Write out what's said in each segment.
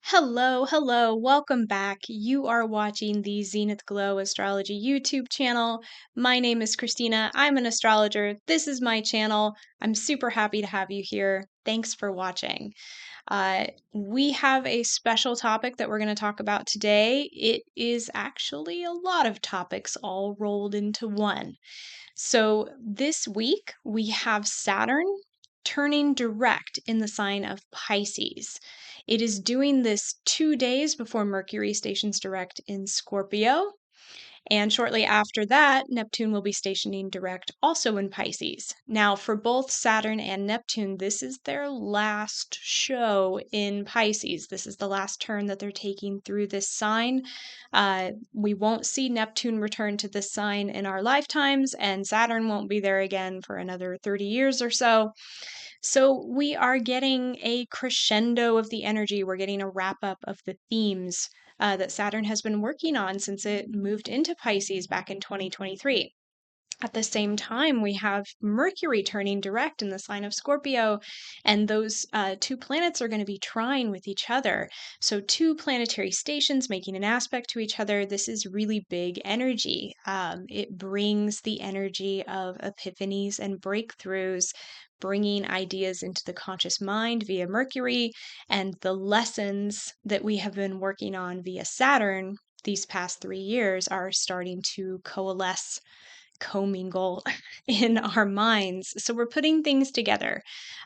Hello, hello, welcome back. You are watching the Zenith Glow Astrology YouTube channel. My name is Christina. I'm an astrologer. This is my channel. I'm super happy to have you here. Thanks for watching. We have a special topic that we're going to talk about today. It is actually a lot of topics all rolled into one. So this week we have Saturn turning direct in the sign of Pisces. It is doing this 2 days before Mercury stations direct in Scorpio. And shortly after that, Neptune will be stationing direct also in Pisces. Now, for both Saturn and Neptune, this is their last show in Pisces. This is the last turn that they're taking through this sign. We won't see Neptune return to this sign in our lifetimes, and Saturn won't be there again for another 30 years or so. So we are getting a crescendo of the energy. We're getting a wrap up of the themes that Saturn has been working on since it moved into Pisces back in 2023. At the same time, we have Mercury turning direct in the sign of Scorpio, and those two planets are going to be trine with each other. So, two planetary stations making an aspect to each other. This is really big energy. It brings the energy of epiphanies and breakthroughs, bringing ideas into the conscious mind via Mercury, and the lessons that we have been working on via Saturn these past 3 years are starting to coalesce, commingle in our minds. So we're putting things together.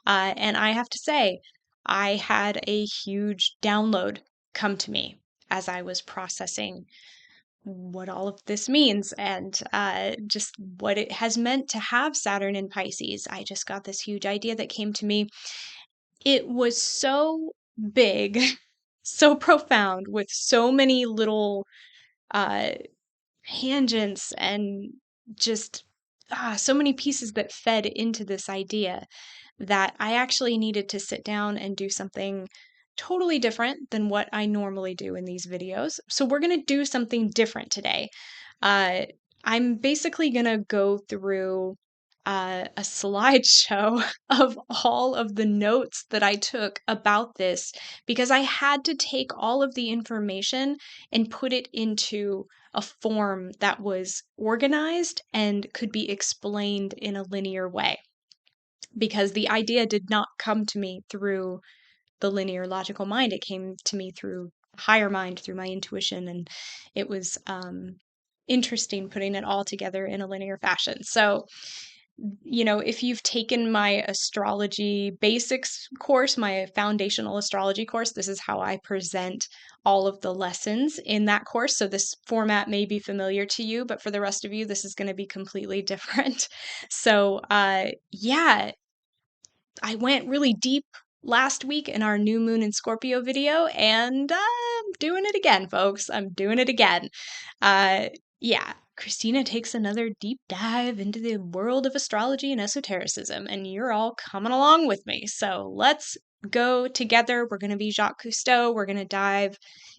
And I have to say, I had a huge download come to me as I was processing what all of this means and just what it has meant to have Saturn in Pisces. I just got this huge idea that came to me. It was so big, so profound, with so many little uh, tangents and just so many pieces that fed into this idea that I actually needed to sit down and do something totally different than what I normally do in these videos. So we're going to do something different today. Uh, I'm basically going to go through a slideshow of all of the notes that I took about this because I had to take all of the information and put it into a form that was organized and could be explained in a linear way. Because the idea did not come to me through the linear logical mind, it came to me through higher mind, through my intuition, and it was interesting putting it all together in a linear fashion. So, if you've taken my astrology basics course, my foundational astrology course, this is how I present all of the lessons in that course. So this format may be familiar to you, but for the rest of you, this is going to be completely different. So, yeah, I went really deep last week in our new moon in Scorpio video, and I'm doing it again, folks. I'm doing it again. Yeah, Christina takes another deep dive into the world of astrology and esotericism, and you're all coming along with me. So let's go together. We're going to be Jacques Cousteau. We're going to dive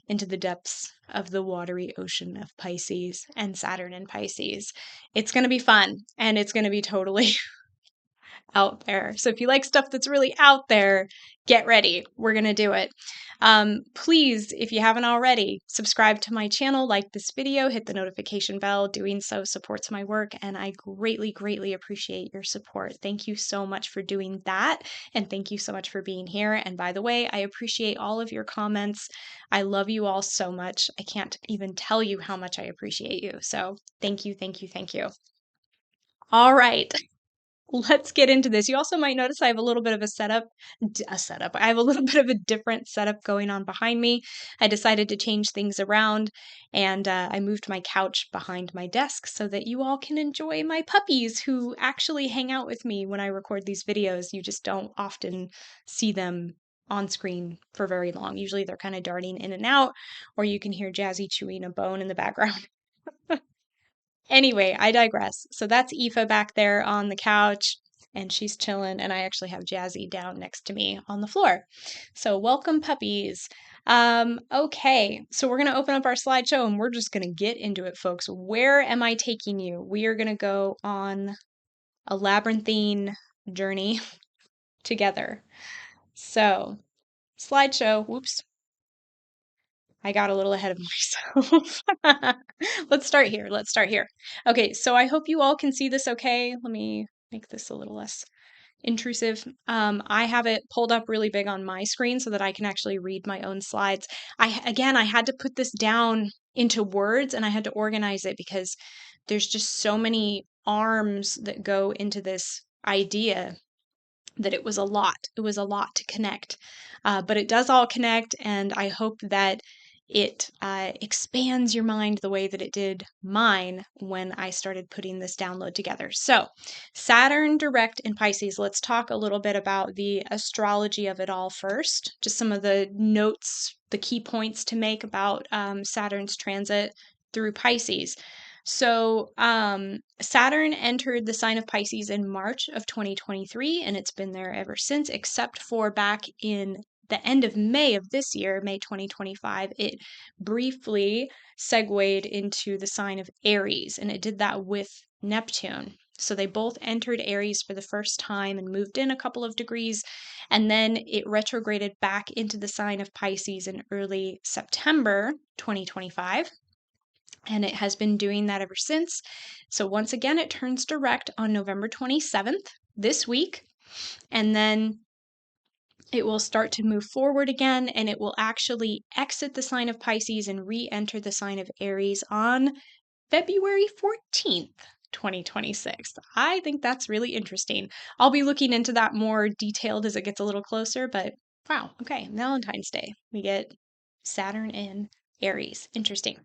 into the depths of the watery ocean of Pisces and Saturn in Pisces. It's going to be fun, and it's going to be totally out there. So if you like stuff that's really out there, get ready. We're going to do it. Please, if you haven't already, subscribe to my channel, like this video, hit the notification bell. Doing so supports my work, and I greatly, greatly appreciate your support. Thank you so much for doing that, and thank you so much for being here. And by the way, I appreciate all of your comments. I love you all so much. I can't even tell you how much I appreciate you. So thank you, thank you, thank you. All right. Let's get into this. You also might notice I have a little bit of a setup. I have a little bit of a different setup going on behind me. I decided to change things around, and I moved my couch behind my desk so that you all can enjoy my puppies who actually hang out with me when I record these videos. You just don't often see them on screen for very long. Usually they're kind of darting in and out, or you can hear Jazzy chewing a bone in the background. Anyway, I digress. So that's Aoife back there on the couch, and she's chilling, and I actually have Jazzy down next to me on the floor. So welcome, puppies. Okay, so we're going to open up our slideshow, and we're just going to get into it, folks. Where am I taking you? We are going to go on a labyrinthine journey together. So, slideshow, whoops. I got a little ahead of myself. Let's start here. Let's start here. Okay, so I hope you all can see this okay. Let me make this a little less intrusive. I have it pulled up really big on my screen so that I can actually read my own slides. I had to put this down into words and I had to organize it because there's just so many arms that go into this idea that it was a lot. It was a lot to connect. But it does all connect, and I hope that it expands your mind the way that it did mine when I started putting this download together. So, Saturn direct in Pisces. Let's talk a little bit about the astrology of it all first. Just some of the notes, the key points to make about Saturn's transit through Pisces. So, Saturn entered the sign of Pisces in March of 2023, and it's been there ever since, except for back in the end of May of this year, May 2025, it briefly segued into the sign of Aries, and it did that with Neptune. So they both entered Aries for the first time and moved in a couple of degrees, and then it retrograded back into the sign of Pisces in early September 2025. And it has been doing that ever since. So once again, it turns direct on November 27th this week. And then it will start to move forward again, and it will actually exit the sign of Pisces and re-enter the sign of Aries on February 14th. 2026. I think that's really interesting. I'll be looking into that more detailed as it gets a little closer, but wow, okay, Valentine's Day. We get Saturn in Aries. Interesting.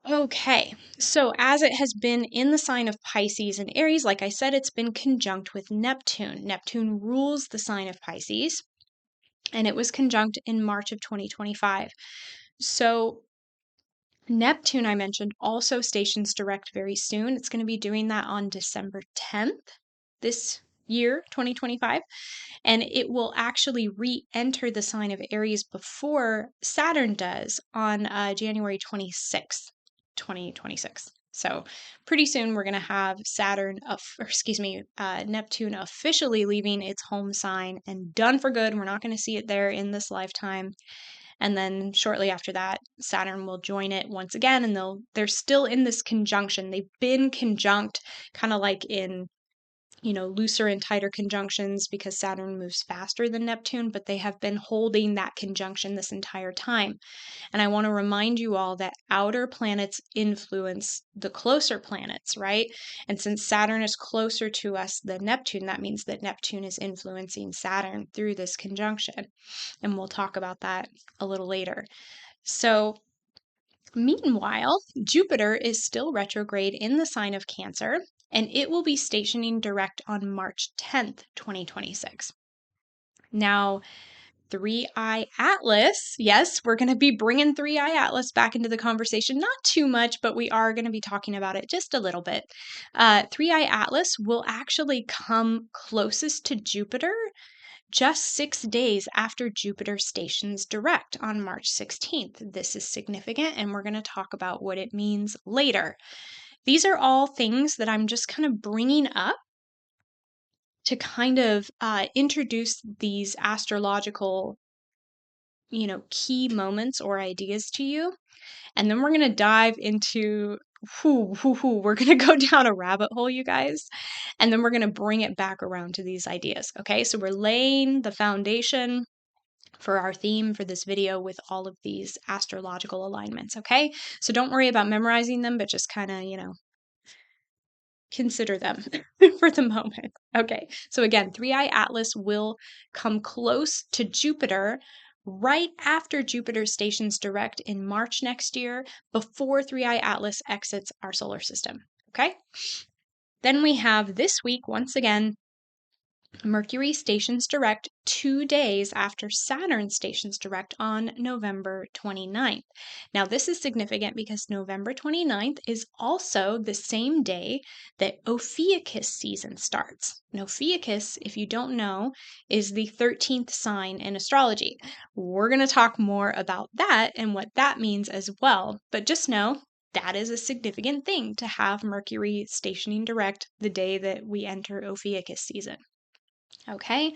Okay, so as it has been in the sign of Pisces and Aries, like I said, it's been conjunct with Neptune. Neptune rules the sign of Pisces, and it was conjunct in March of 2025. So Neptune, I mentioned, also stations direct very soon. It's going to be doing that on December 10th this year, 2025. And it will actually re-enter the sign of Aries before Saturn does on January 26th, 2026. So pretty soon we're going to have Neptune officially leaving its home sign and done for good. We're not going to see it there in this lifetime. And then shortly after that, Saturn will join it once again, and they're still in this conjunction. They've been conjunct, kind of like in looser and tighter conjunctions because Saturn moves faster than Neptune, but they have been holding that conjunction this entire time. And I want to remind you all that outer planets influence the closer planets, right? And since Saturn is closer to us than Neptune, that means that Neptune is influencing Saturn through this conjunction. And we'll talk about that a little later. So, meanwhile, Jupiter is still retrograde in the sign of Cancer, and it will be stationing direct on March 10th, 2026. Now, 3i Atlas, yes, we're going to be bringing 3i Atlas back into the conversation. Not too much, but we are going to be talking about it just a little bit. 3i Atlas will actually come closest to Jupiter just 6 days after Jupiter stations direct on March 16th. This is significant, and we're going to talk about what it means later. These are all things that I'm just kind of bringing up to kind of introduce these astrological, key moments or ideas to you. And then we're going to dive into, we're going to go down a rabbit hole, you guys. And then we're going to bring it back around to these ideas. Okay, so we're laying the foundation for our theme for this video with all of these astrological alignments. Okay, so don't worry about memorizing them, but just kind of, consider them for the moment. Okay, so again, 3i Atlas will come close to Jupiter right after Jupiter stations direct in March next year, before 3i Atlas exits our solar system. Okay, then we have this week, once again, Mercury stations direct 2 days after Saturn stations direct on November 29th. Now, this is significant because November 29th is also the same day that Ophiuchus season starts. And Ophiuchus, if you don't know, is the 13th sign in astrology. We're going to talk more about that and what that means as well. But just know that is a significant thing to have Mercury stationing direct the day that we enter Ophiuchus season. Okay,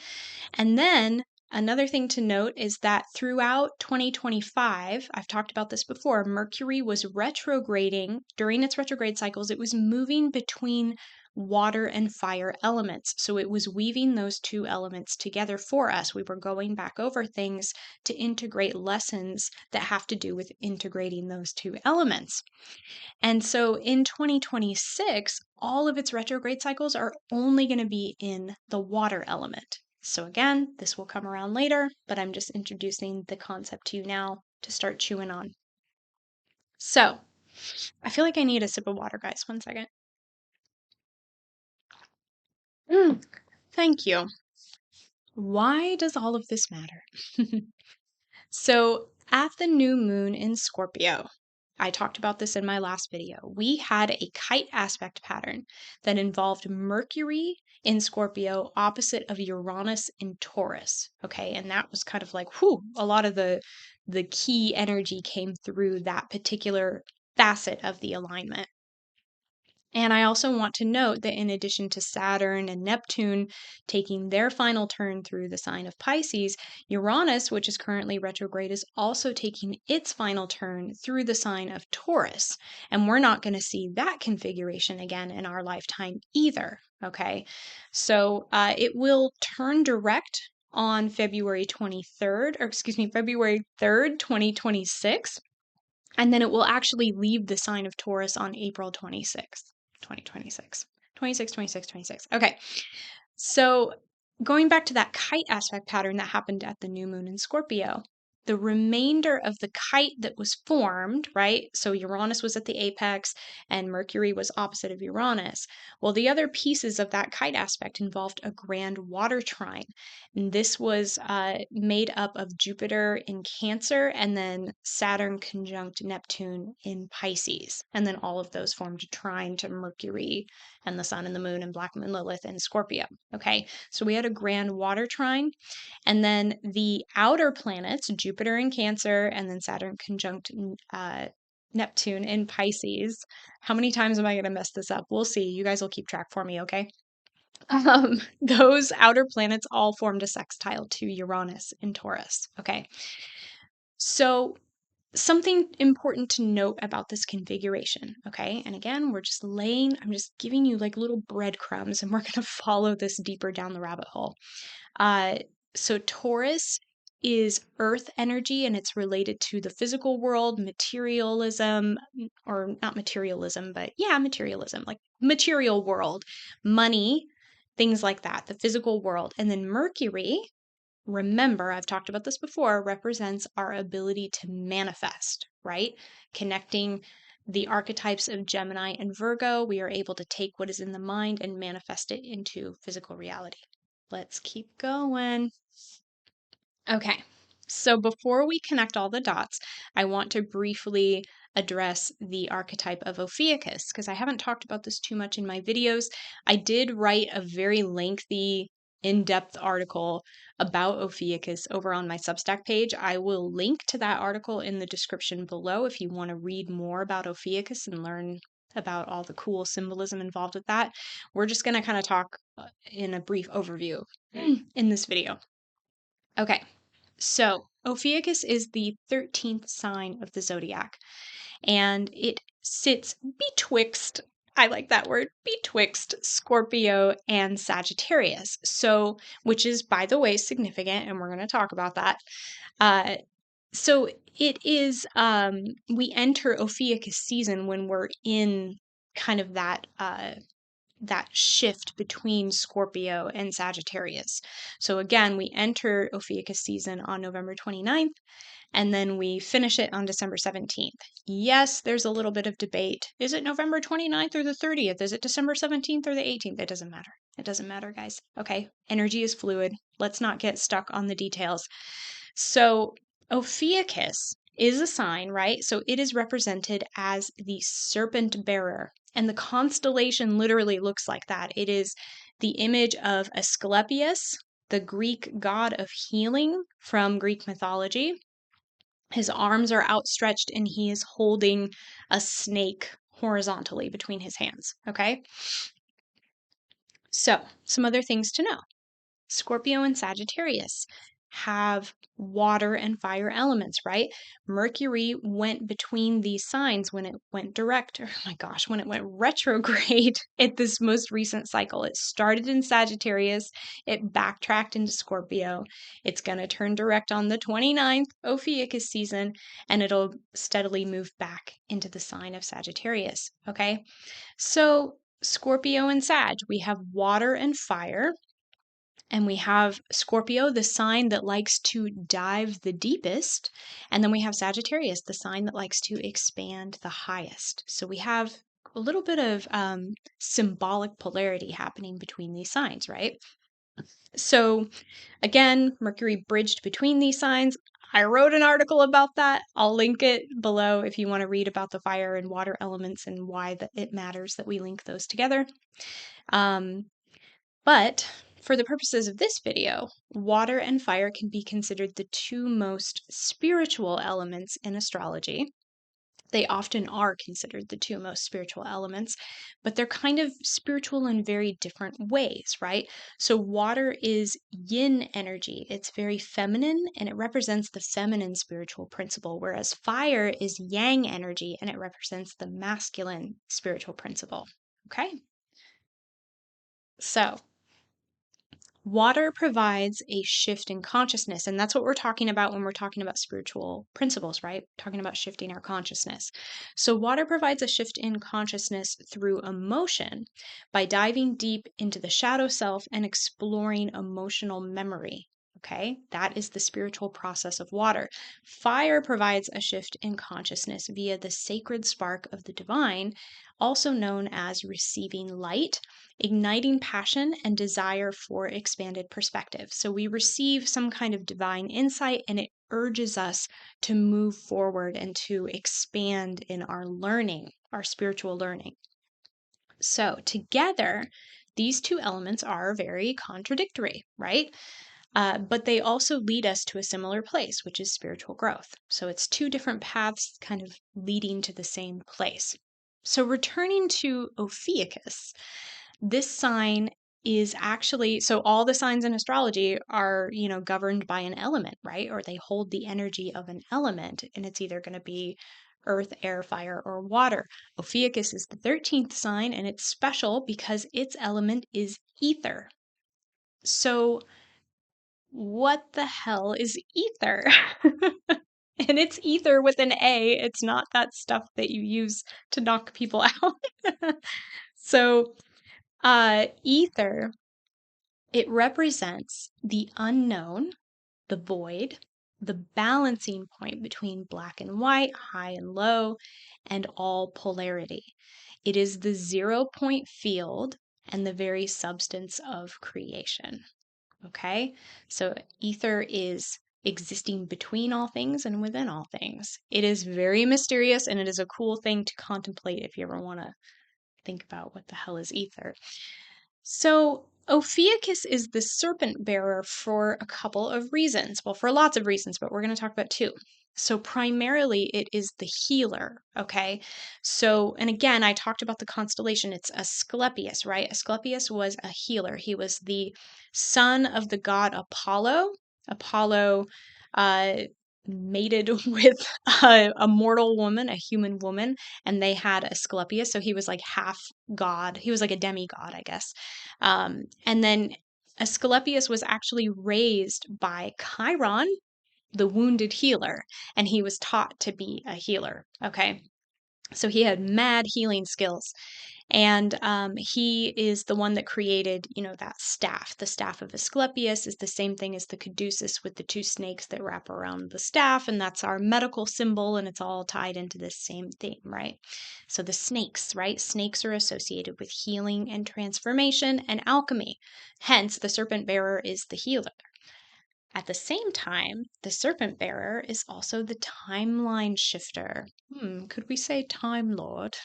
and then Another thing to note is that throughout 2025, I've talked about this before, Mercury was retrograding. During its retrograde cycles, it was moving between water and fire elements. So it was weaving those two elements together for us. We were going back over things to integrate lessons that have to do with integrating those two elements. And so in 2026, all of its retrograde cycles are only going to be in the water element. So again, this will come around later, but I'm just introducing the concept to you now to start chewing on. So I feel like I need a sip of water, guys. 1 second. Thank you. Why does all of this matter? So at the new moon in Scorpio, I talked about this in my last video. We had a kite aspect pattern that involved Mercury in Scorpio opposite of Uranus in Taurus. Okay, and that was kind of like, whew, a lot of the key energy came through that particular facet of the alignment. And I also want to note that in addition to Saturn and Neptune taking their final turn through the sign of Pisces, Uranus, which is currently retrograde, is also taking its final turn through the sign of Taurus. And we're not going to see that configuration again in our lifetime either. Okay. So it will turn direct on February 23rd, or excuse me, February 3rd, 2026. And then it will actually leave the sign of Taurus on April 26th. 2026. 26, 26, 26. Okay. So going back to that kite aspect pattern that happened at the new moon in Scorpio, the remainder of the kite that was formed, right? So Uranus was at the apex and Mercury was opposite of Uranus. Well, the other pieces of that kite aspect involved a grand water trine. And this was made up of Jupiter in Cancer and then Saturn conjunct Neptune in Pisces. And then all of those formed a trine to Mercury and the Sun and the Moon and Black Moon Lilith in Scorpio. Okay, so we had a grand water trine. And then the outer planets, Jupiter in Cancer and then Saturn conjunct Neptune in Pisces. How many times am I going to mess this up? We'll see. You guys will keep track for me, okay? Those outer planets all formed a sextile to Uranus in Taurus, okay? So something important to note about this configuration, okay? And again, I'm just giving you like little breadcrumbs and we're going to follow this deeper down the rabbit hole. So Taurus is earth energy and it's related to the physical world, materialism, or not materialism, but yeah, materialism, like material world, money, things like that, the physical world. And then Mercury, remember, I've talked about this before, represents our ability to manifest, right? Connecting the archetypes of Gemini and Virgo, we are able to take what is in the mind and manifest it into physical reality. Let's keep going. Okay, so before we connect all the dots, I want to briefly address the archetype of Ophiuchus because I haven't talked about this too much in my videos. I did write a very lengthy, in-depth article about Ophiuchus over on my Substack page. I will link to that article in the description below if you want to read more about Ophiuchus and learn about all the cool symbolism involved with that. We're just going to kind of talk in a brief overview in this video. Okay. So, Ophiuchus is the 13th sign of the zodiac, and it sits betwixt, I like that word, betwixt Scorpio and Sagittarius. So, which is, by the way, significant, and we're going to talk about that. So, it is, we enter Ophiuchus season when we're in kind of that shift between Scorpio and Sagittarius. So again, we enter Ophiuchus season on November 29th, and then we finish it on December 17th. Yes, there's a little bit of debate. Is it November 29th or the 30th? Is it December 17th or the 18th? It doesn't matter. It doesn't matter, guys. Okay, energy is fluid. Let's not get stuck on the details. So Ophiuchus is a sign, right? So it is represented as the serpent bearer. And the constellation literally looks like that. It is the image of Asclepius, the Greek god of healing from Greek mythology. His arms are outstretched and he is holding a snake horizontally between his hands. Okay. So, some other things to know. Scorpio and Sagittarius. have water and fire elements, right? Mercury went between these signs when it went direct, or oh my gosh, when it went retrograde at this most recent cycle. It started in Sagittarius, it backtracked into Scorpio. It's going to turn direct on the 29th, Ophiuchus season, and it'll steadily move back into the sign of Sagittarius, okay? So, Scorpio and Sag, we have water and fire. And we have Scorpio, the sign that likes to dive the deepest. And then we have Sagittarius, the sign that likes to expand the highest. So we have a little bit of symbolic polarity happening between these signs, right? So again, Mercury bridged between these signs. I wrote an article about that. I'll link it below if you want to read about the fire and water elements and why it matters that we link those together. But for the purposes of this video, water and fire can be considered the two most spiritual elements in astrology. They often are considered the two most spiritual elements, but they're kind of spiritual in very different ways, right? So, water is yin energy, it's very feminine and it represents the feminine spiritual principle, whereas fire is yang energy and it represents the masculine spiritual principle. Okay? So, water provides a shift in consciousness, and that's what we're talking about when we're talking about spiritual principles, right? Talking about shifting our consciousness. So, water provides a shift in consciousness through emotion by diving deep into the shadow self and exploring emotional memory. Okay, that is the spiritual process of water. Fire provides a shift in consciousness via the sacred spark of the divine, also known as receiving light, igniting passion and desire for expanded perspective. So we receive some kind of divine insight and it urges us to move forward and to expand in our learning, our spiritual learning. So together, these two elements are very contradictory, right? But they also lead us to a similar place, which is spiritual growth. So it's two different paths kind of leading to the same place. So returning to Ophiuchus, this sign is actually, so all the signs in astrology are, governed by an element, right? Or they hold the energy of an element, and it's either going to be earth, air, fire, or water. Ophiuchus is the 13th sign, and it's special because its element is ether. So, what the hell is ether? And it's ether with an A. It's not that stuff that you use to knock people out. So, ether, it represents the unknown, the void, the balancing point between black and white, high and low, and all polarity. It is the 0 point field and the very substance of creation. Okay? So ether is existing between all things and within all things. It is very mysterious and it is a cool thing to contemplate if you ever want to think about what the hell is ether. So, Ophiuchus is the serpent bearer for a couple of reasons. Well, for lots of reasons, but we're going to talk about two. So, primarily, it is the healer, okay? So, and again, I talked about the constellation. It's Asclepius, right? Asclepius was a healer. He was the son of the god Apollo. Apollo mated with a mortal woman, a human woman, and they had Asclepius. So he was like half god. He was like a demigod, I guess. And then Asclepius was actually raised by Chiron, the wounded healer, and he was taught to be a healer. Okay. So he had mad healing skills. And he is the one that created, that staff. The staff of Asclepius is the same thing as the caduceus with the two snakes that wrap around the staff. And that's our medical symbol. And it's all tied into this same theme, right? So the snakes, right? Snakes are associated with healing and transformation and alchemy. Hence, the serpent bearer is the healer. At the same time, the serpent bearer is also the timeline shifter. Could we say Time Lord?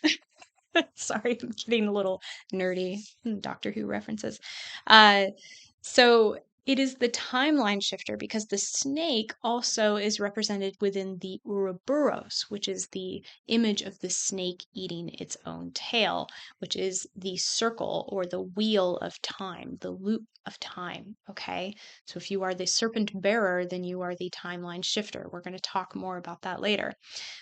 Sorry, I'm getting a little nerdy. Doctor Who references. So It is the timeline shifter because the snake also is represented within the Ouroboros, which is the image of the snake eating its own tail, which is the circle or the wheel of time, the loop of time. Okay, so if you are the serpent bearer, then you are the timeline shifter. We're going to talk more about that later.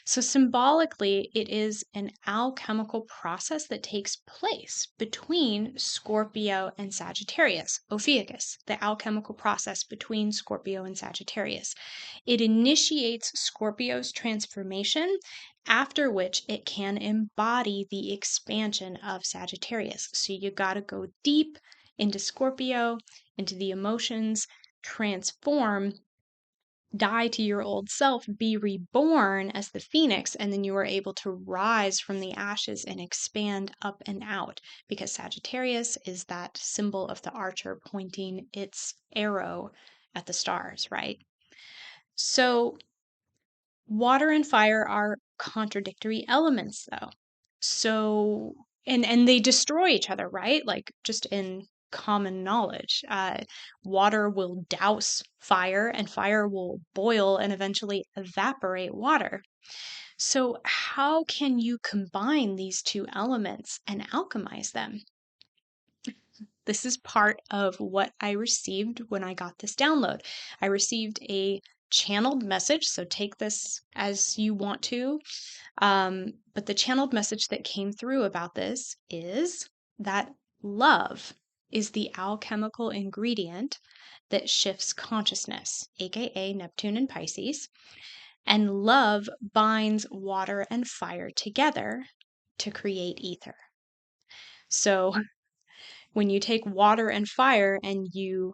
So, symbolically, it is an alchemical process that takes place between Scorpio and Sagittarius, Ophiuchus, the alchemical process between Scorpio and Sagittarius. It initiates Scorpio's transformation, after which it can embody the expansion of Sagittarius. So, you got to go deep into Scorpio, into the emotions, transform, die to your old self, be reborn as the phoenix, and then you are able to rise from the ashes and expand up and out, because Sagittarius is that symbol of the archer pointing its arrow at the stars, right? So water and fire are contradictory elements, though. So, and they destroy each other, right? Like, just in common knowledge, water will douse fire, and fire will boil and eventually evaporate water. So, how can you combine these two elements and alchemize them? This is part of what I received when I got this download. I received a channeled message, so take this as you want to. But the channeled message that came through about this is that love is the alchemical ingredient that shifts consciousness, aka Neptune and Pisces. And love binds water and fire together to create ether. So when you take water and fire and you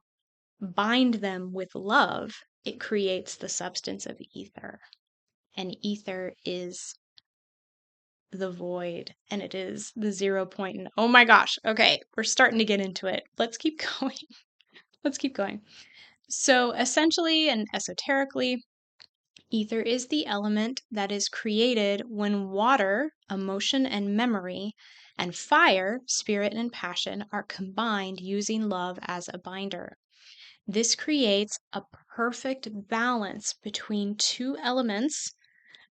bind them with love, it creates the substance of ether. And ether is the void, and it is the 0 point. And oh my gosh, okay, we're starting to get into it. Let's keep going. Let's keep going. So, essentially and esoterically, ether is the element that is created when water, emotion and memory, and fire, spirit and passion, are combined using love as a binder. This creates a perfect balance between two elements,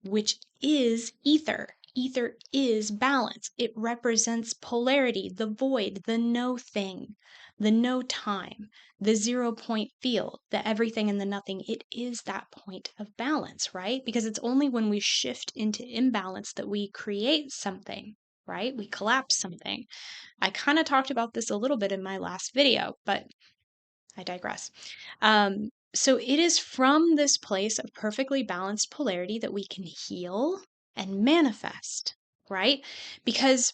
which is ether. Ether is balance. It represents polarity, the void, the no thing, the no time, the 0 point field, the everything and the nothing. It is that point of balance, right? Because it's only when we shift into imbalance that we create something, right? We collapse something. I kind of talked about this a little bit in my last video, but I digress. So it is from this place of perfectly balanced polarity that we can heal and manifest, right? Because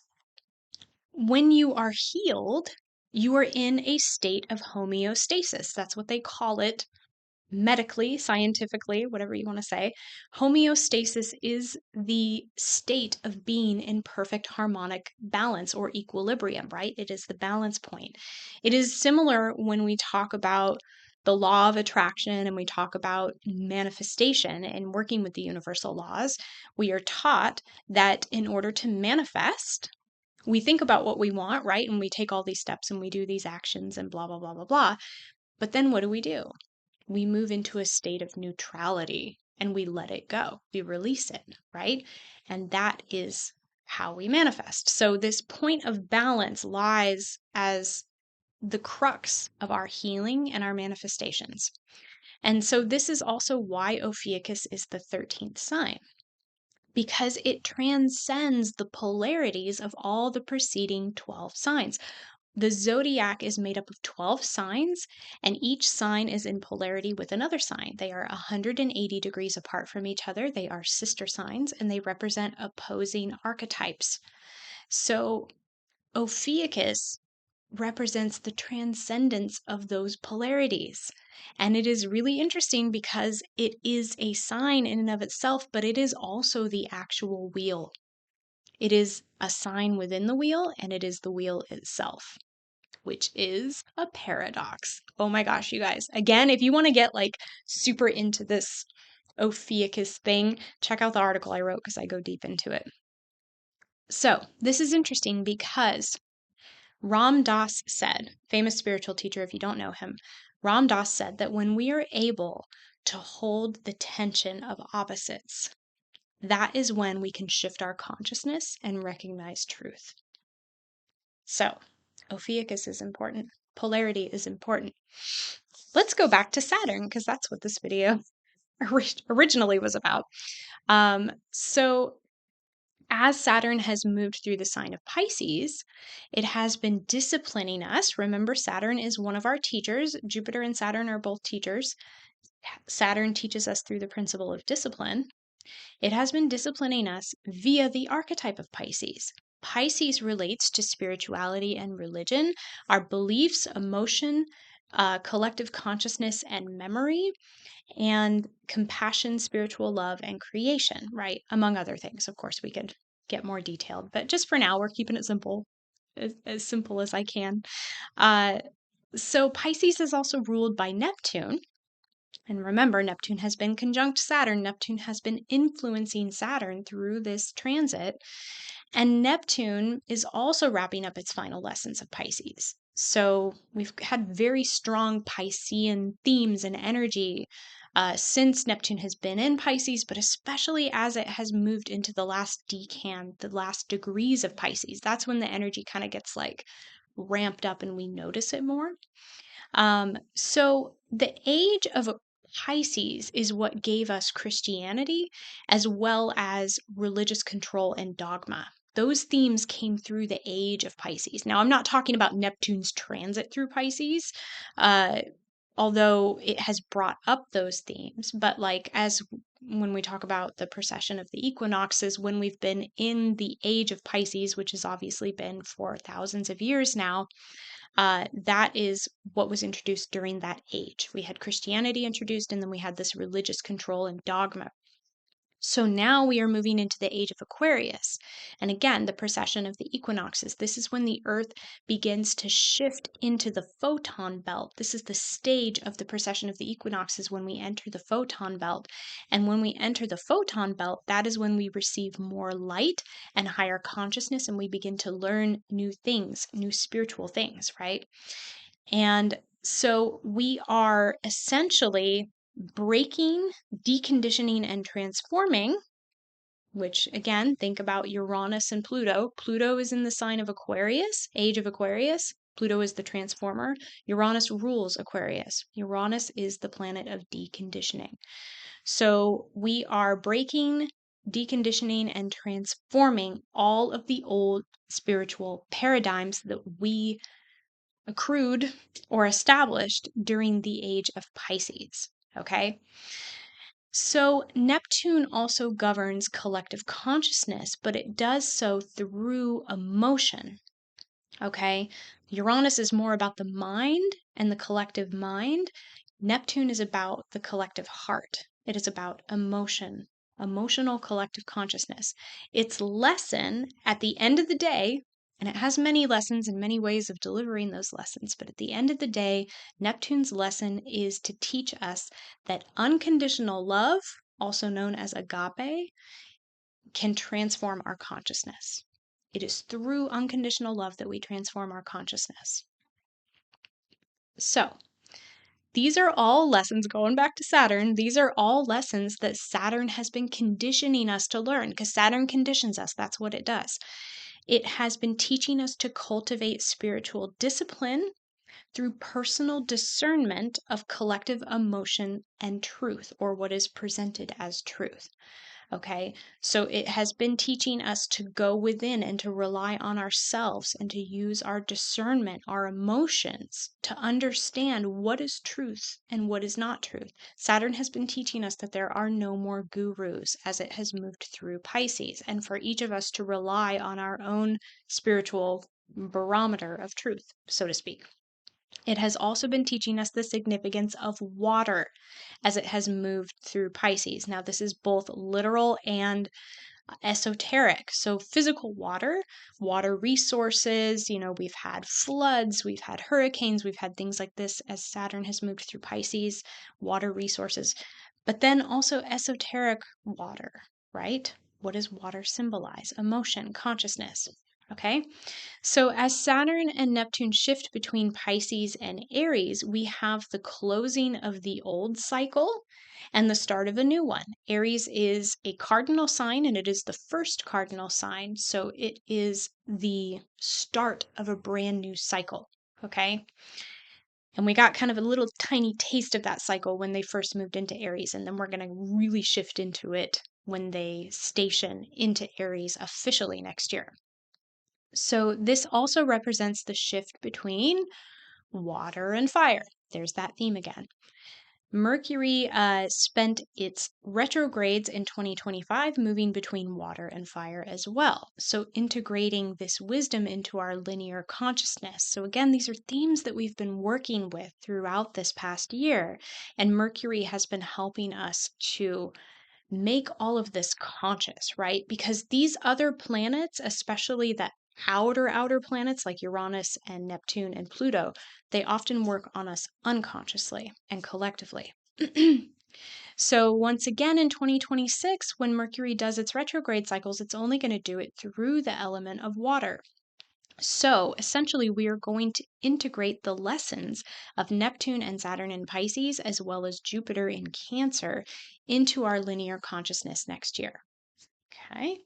when you are healed, you are in a state of homeostasis. That's what they call it medically, scientifically, whatever you want to say. Homeostasis is the state of being in perfect harmonic balance or equilibrium, right? It is the balance point. It is similar when we talk about the law of attraction and we talk about manifestation and working with the universal laws. We are taught that in order to manifest, we think about what we want, right? And we take all these steps and we do these actions and blah, blah, blah, blah, blah. But then what do? We move into a state of neutrality and we let it go. We release it, right? And that is how we manifest. So, this point of balance lies as the crux of our healing and our manifestations. And so, this is also why Ophiuchus is the 13th sign, because it transcends the polarities of all the preceding 12 signs. The zodiac is made up of 12 signs, and each sign is in polarity with another sign. They are 180 degrees apart from each other. They are sister signs, and they represent opposing archetypes. So, Ophiuchus represents the transcendence of those polarities. And it is really interesting because it is a sign in and of itself, but it is also the actual wheel. It is a sign within the wheel, and it is the wheel itself, which is a paradox. Oh my gosh, you guys. Again, if you want to get like super into this Ophiuchus thing, check out the article I wrote because I go deep into it. So, this is interesting because Ram Dass said, famous spiritual teacher if you don't know him, Ram Dass said that when we are able to hold the tension of opposites, that is when we can shift our consciousness and recognize truth. So, Ophiuchus is important. Polarity is important. Let's go back to Saturn, because that's what this video originally was about. So as Saturn has moved through the sign of Pisces, it has been disciplining us. Remember, Saturn is one of our teachers. Jupiter and Saturn are both teachers. Saturn teaches us through the principle of discipline. It has been disciplining us via the archetype of Pisces. Pisces relates to spirituality and religion, our beliefs, emotion, collective consciousness, and memory, and compassion, spiritual love, and creation, right? Among other things. Of course, we could get more detailed, but just for now, we're keeping it simple, as simple as I can. So Pisces is also ruled by Neptune. And remember, Neptune has been conjunct Saturn. Neptune has been influencing Saturn through this transit. And Neptune is also wrapping up its final lessons of Pisces. So we've had very strong Piscean themes and energy since Neptune has been in Pisces, but especially as it has moved into the last decan, the last degrees of Pisces. That's when the energy kind of gets like ramped up and we notice it more. So the age of Pisces is what gave us Christianity as well as religious control and dogma. Those themes came through the age of Pisces. Now, I'm not talking about Neptune's transit through Pisces, although it has brought up those themes. But like as when we talk about the precession of the equinoxes, when we've been in the age of Pisces, which has obviously been for thousands of years now, that is what was introduced during that age. We had Christianity introduced, and then we had this religious control and dogma. So now we are moving into the age of Aquarius. And again, the precession of the equinoxes. This is when the Earth begins to shift into the photon belt. This is the stage of the precession of the equinoxes when we enter the photon belt. And when we enter the photon belt, that is when we receive more light and higher consciousness, and we begin to learn new things, new spiritual things, right? And so we are essentially breaking, deconditioning, and transforming, which again, think about Uranus and Pluto. Pluto is in the sign of Aquarius, age of Aquarius. Pluto is the transformer. Uranus rules Aquarius. Uranus is the planet of deconditioning. So we are breaking, deconditioning, and transforming all of the old spiritual paradigms that we accrued or established during the age of Pisces. Okay. So Neptune also governs collective consciousness, but it does so through emotion. Okay. Uranus is more about the mind and the collective mind. Neptune is about the collective heart. It is about emotion, emotional collective consciousness. Its lesson at the end of the day, and it has many lessons and many ways of delivering those lessons, but at the end of the day, Neptune's lesson is to teach us that unconditional love, also known as agape, can transform our consciousness. It is through unconditional love that we transform our consciousness. So, these are all lessons, going back to Saturn, these are all lessons that Saturn has been conditioning us to learn, because Saturn conditions us. That's what it does. It has been teaching us to cultivate spiritual discipline through personal discernment of collective emotion and truth, or what is presented as truth. Okay, so it has been teaching us to go within and to rely on ourselves and to use our discernment, our emotions, to understand what is truth and what is not truth. Saturn has been teaching us that there are no more gurus as it has moved through Pisces, and for each of us to rely on our own spiritual barometer of truth, so to speak. It has also been teaching us the significance of water as it has moved through Pisces. Now, this is both literal and esoteric. So, physical water, water resources, we've had floods, we've had hurricanes, we've had things like this as Saturn has moved through Pisces, water resources. But then also esoteric water, right? What does water symbolize? Emotion, consciousness. Okay, so as Saturn and Neptune shift between Pisces and Aries, we have the closing of the old cycle and the start of a new one. Aries is a cardinal sign and it is the first cardinal sign, so it is the start of a brand new cycle. Okay, and we got kind of a little tiny taste of that cycle when they first moved into Aries, and then we're going to really shift into it when they station into Aries officially next year. So this also represents the shift between water and fire. There's that theme again. Mercury spent its retrogrades in 2025 moving between water and fire as well. So integrating this wisdom into our linear consciousness. So again, these are themes that we've been working with throughout this past year. And Mercury has been helping us to make all of this conscious, right? Because these other planets, especially the outer planets like Uranus and Neptune and Pluto, they often work on us unconsciously and collectively. So once again in 2026, when Mercury does its retrograde cycles, it's only going to do it through the element of water. So essentially, we are going to integrate the lessons of Neptune and Saturn in Pisces, as well as Jupiter in Cancer, into our linear consciousness next year. Okay.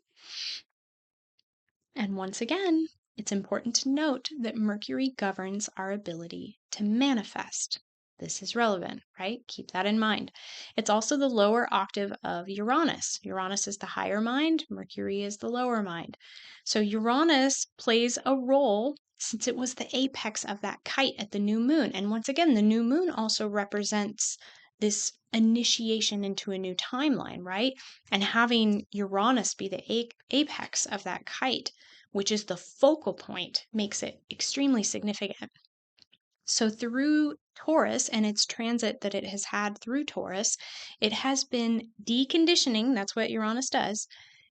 And once again, it's important to note that Mercury governs our ability to manifest. This is relevant, right? Keep that in mind. It's also the lower octave of Uranus. Uranus is the higher mind, Mercury is the lower mind. So Uranus plays a role since it was the apex of that kite at the new moon. And once again, the new moon also represents this initiation into a new timeline, right? And having Uranus be the apex of that kite, which is the focal point, makes it extremely significant. So through Taurus and its transit that it has had through Taurus, it has been deconditioning, that's what Uranus does.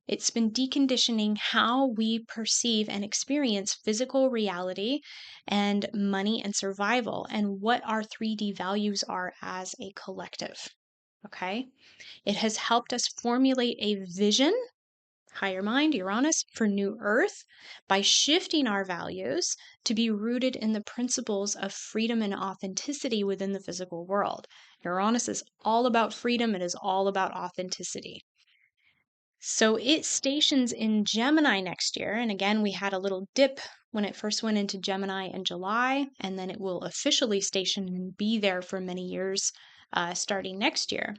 It's been deconditioning how we perceive and experience physical reality and money and survival and what our 3D values are as a collective. Okay? It has helped us formulate a vision, higher mind, Uranus, for New Earth by shifting our values to be rooted in the principles of freedom and authenticity within the physical world. Uranus is all about freedom, it is all about authenticity. So it stations in Gemini next year. And again, we had a little dip when it first went into Gemini in July, and then it will officially station and be there for many years starting next year.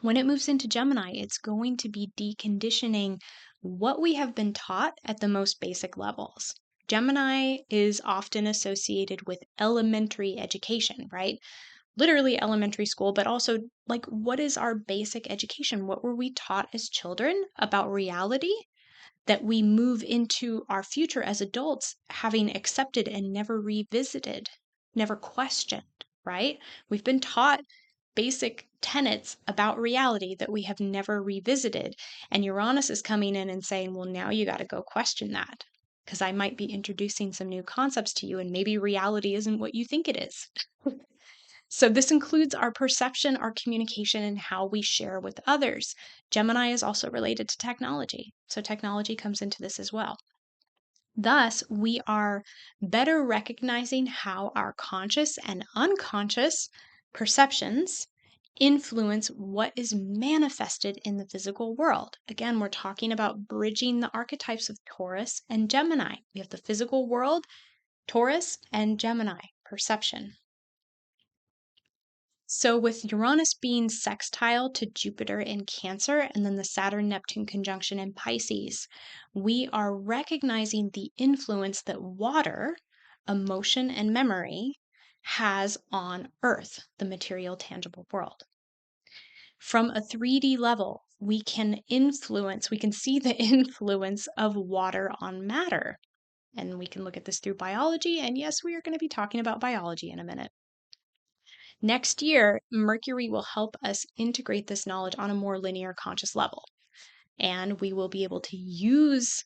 When it moves into Gemini, it's going to be deconditioning what we have been taught at the most basic levels. Gemini is often associated with elementary education, right? Literally elementary school, but also like what is our basic education? What were we taught as children about reality that we move into our future as adults having accepted and never revisited, never questioned, right? We've been taught basic tenets about reality that we have never revisited. And Uranus is coming in and saying, well, now you got to go question that because I might be introducing some new concepts to you and maybe reality isn't what you think it is. So this includes our perception, our communication, and how we share with others. Gemini is also related to technology. So technology comes into this as well. Thus, we are better recognizing how our conscious and unconscious perceptions influence what is manifested in the physical world. Again, we're talking about bridging the archetypes of Taurus and Gemini. We have the physical world, Taurus, and Gemini, perception. So, with Uranus being sextile to Jupiter in Cancer and then the Saturn Neptune conjunction in Pisces, we are recognizing the influence that water, emotion, and memory has on Earth, the material, tangible world. From a 3D level, we can see the influence of water on matter. And we can look at this through biology. And yes, we are going to be talking about biology in a minute. Next year, Mercury will help us integrate this knowledge on a more linear conscious level. And we will be able to use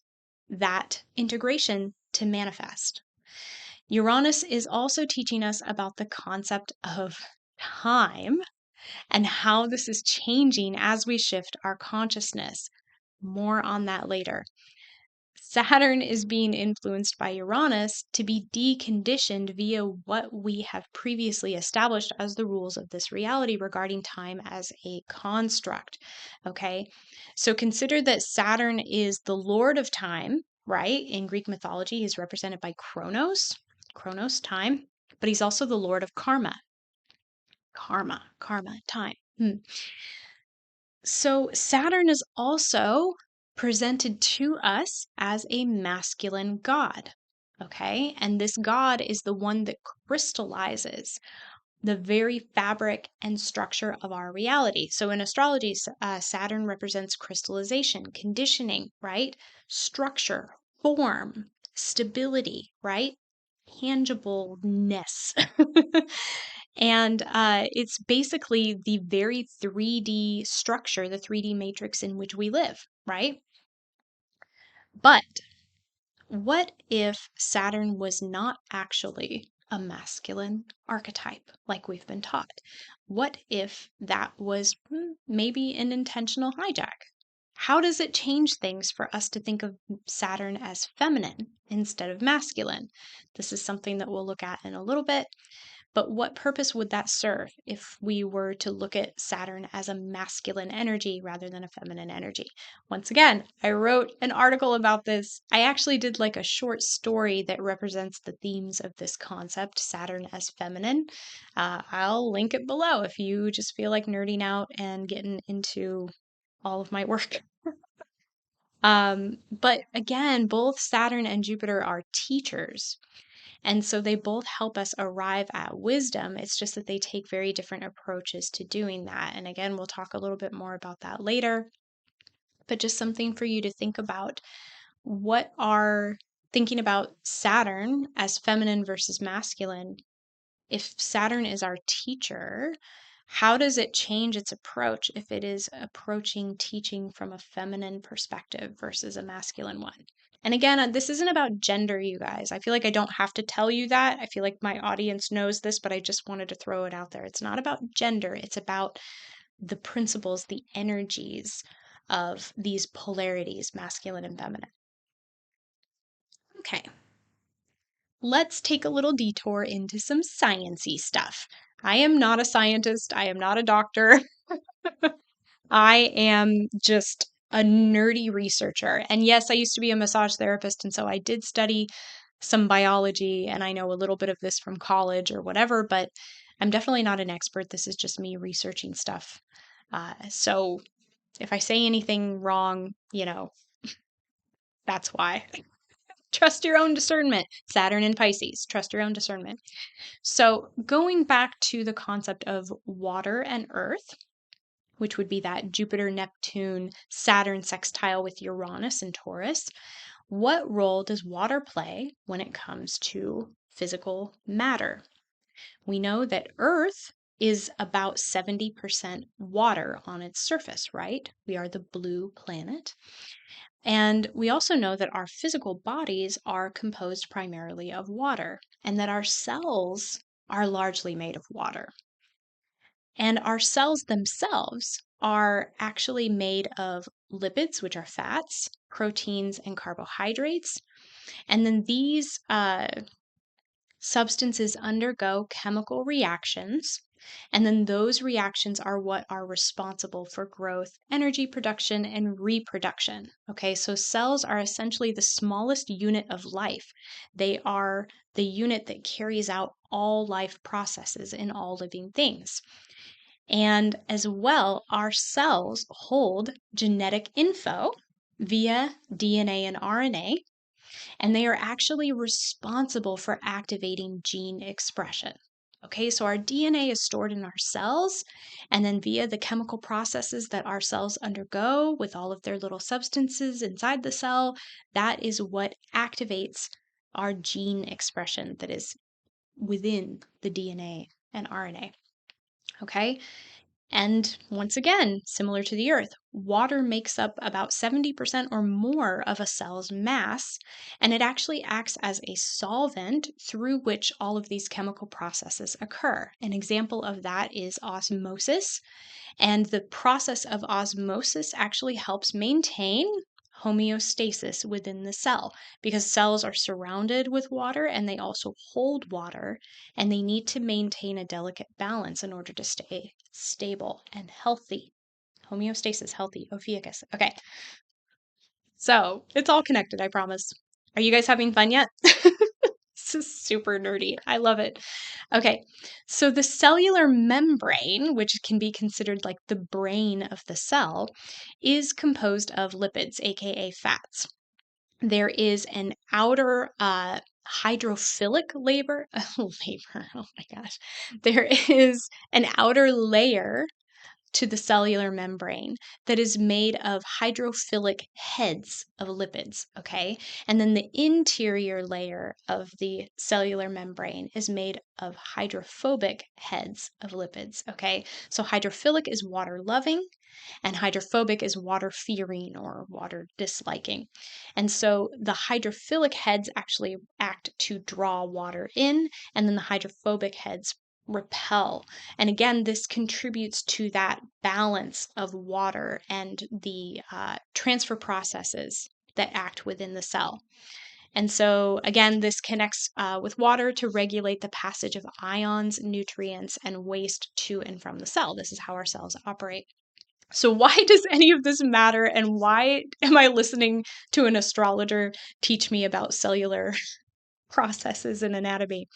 that integration to manifest. Uranus is also teaching us about the concept of time and how this is changing as we shift our consciousness. More on that later. Saturn is being influenced by Uranus to be deconditioned via what we have previously established as the rules of this reality regarding time as a construct. Okay, so consider that Saturn is the lord of time, right? In Greek mythology, he's represented by Chronos, time, but he's also the lord of karma, time. So Saturn is also presented to us as a masculine god. Okay. And this god is the one that crystallizes the very fabric and structure of our reality. So in astrology, Saturn represents crystallization, conditioning, right? Structure, form, stability, right? Tangibleness. And it's basically the very 3D structure, the 3D matrix in which we live, right? But what if Saturn was not actually a masculine archetype like we've been taught? What if that was maybe an intentional hijack? How does it change things for us to think of Saturn as feminine instead of masculine? This is something that we'll look at in a little bit. But what purpose would that serve if we were to look at Saturn as a masculine energy rather than a feminine energy? Once again, I wrote an article about this. I actually did like a short story that represents the themes of this concept, Saturn as feminine. I'll link it below if you just feel like nerding out and getting into all of my work. But again, both Saturn and Jupiter are teachers. And so they both help us arrive at wisdom. It's just that they take very different approaches to doing that. And again, we'll talk a little bit more about that later. But just something for you to think about. What are thinking about Saturn as feminine versus masculine? If Saturn is our teacher, how does it change its approach if it is approaching teaching from a feminine perspective versus a masculine one? And again, this isn't about gender, you guys. I feel like I don't have to tell you that. I feel like my audience knows this, but I just wanted to throw it out there. It's not about gender, it's about the principles, the energies of these polarities, masculine and feminine. Okay. Let's take a little detour into some sciencey stuff. I am not a scientist. I am not a doctor. I am just a nerdy researcher. And yes, I used to be a massage therapist, and so I did study some biology, and I know a little bit of this from college or whatever, but I'm definitely not an expert. This is just me researching stuff. So if I say anything wrong, that's why. Trust your own discernment. Saturn and Pisces, trust your own discernment. So going back to the concept of water and earth, which would be that Jupiter, Neptune, Saturn sextile with Uranus and Taurus, what role does water play when it comes to physical matter? We know that Earth is about 70% water on its surface, right? We are the blue planet. And we also know that our physical bodies are composed primarily of water, and that our cells are largely made of water. And our cells themselves are actually made of lipids, which are fats, proteins, and carbohydrates. And then these substances undergo chemical reactions. And then those reactions are what are responsible for growth, energy production, and reproduction. Okay, so cells are essentially the smallest unit of life. They are the unit that carries out all life processes in all living things. And as well, our cells hold genetic info via DNA and RNA, and they are actually responsible for activating gene expression. Okay, so our DNA is stored in our cells, and then via the chemical processes that our cells undergo with all of their little substances inside the cell, that is what activates our gene expression that is within the DNA and RNA. Okay, and once again, similar to the Earth, water makes up about 70% or more of a cell's mass, and it actually acts as a solvent through which all of these chemical processes occur. An example of that is osmosis, and the process of osmosis actually helps maintain homeostasis within the cell, because cells are surrounded with water and they also hold water, and they need to maintain a delicate balance in order to stay stable and healthy. Homeostasis, healthy, ophiuchus. Okay, so it's all connected, I promise. Are you guys having fun yet? This is super nerdy. I love it. Okay, so the cellular membrane, which can be considered like the brain of the cell, is composed of lipids, aka fats. There is an outer hydrophilic labor, labor, oh my gosh. There is an outer layer to the cellular membrane that is made of hydrophilic heads of lipids, okay? And then the interior layer of the cellular membrane is made of hydrophobic heads of lipids, okay? So hydrophilic is water loving, and hydrophobic is water fearing or water disliking. And so the hydrophilic heads actually act to draw water in, and then the hydrophobic heads repel. And again, this contributes to that balance of water and the transfer processes that act within the cell. And so, again, this connects with water to regulate the passage of ions, nutrients, and waste to and from the cell. This is how our cells operate. So, why does any of this matter? And why am I listening to an astrologer teach me about cellular processes and anatomy?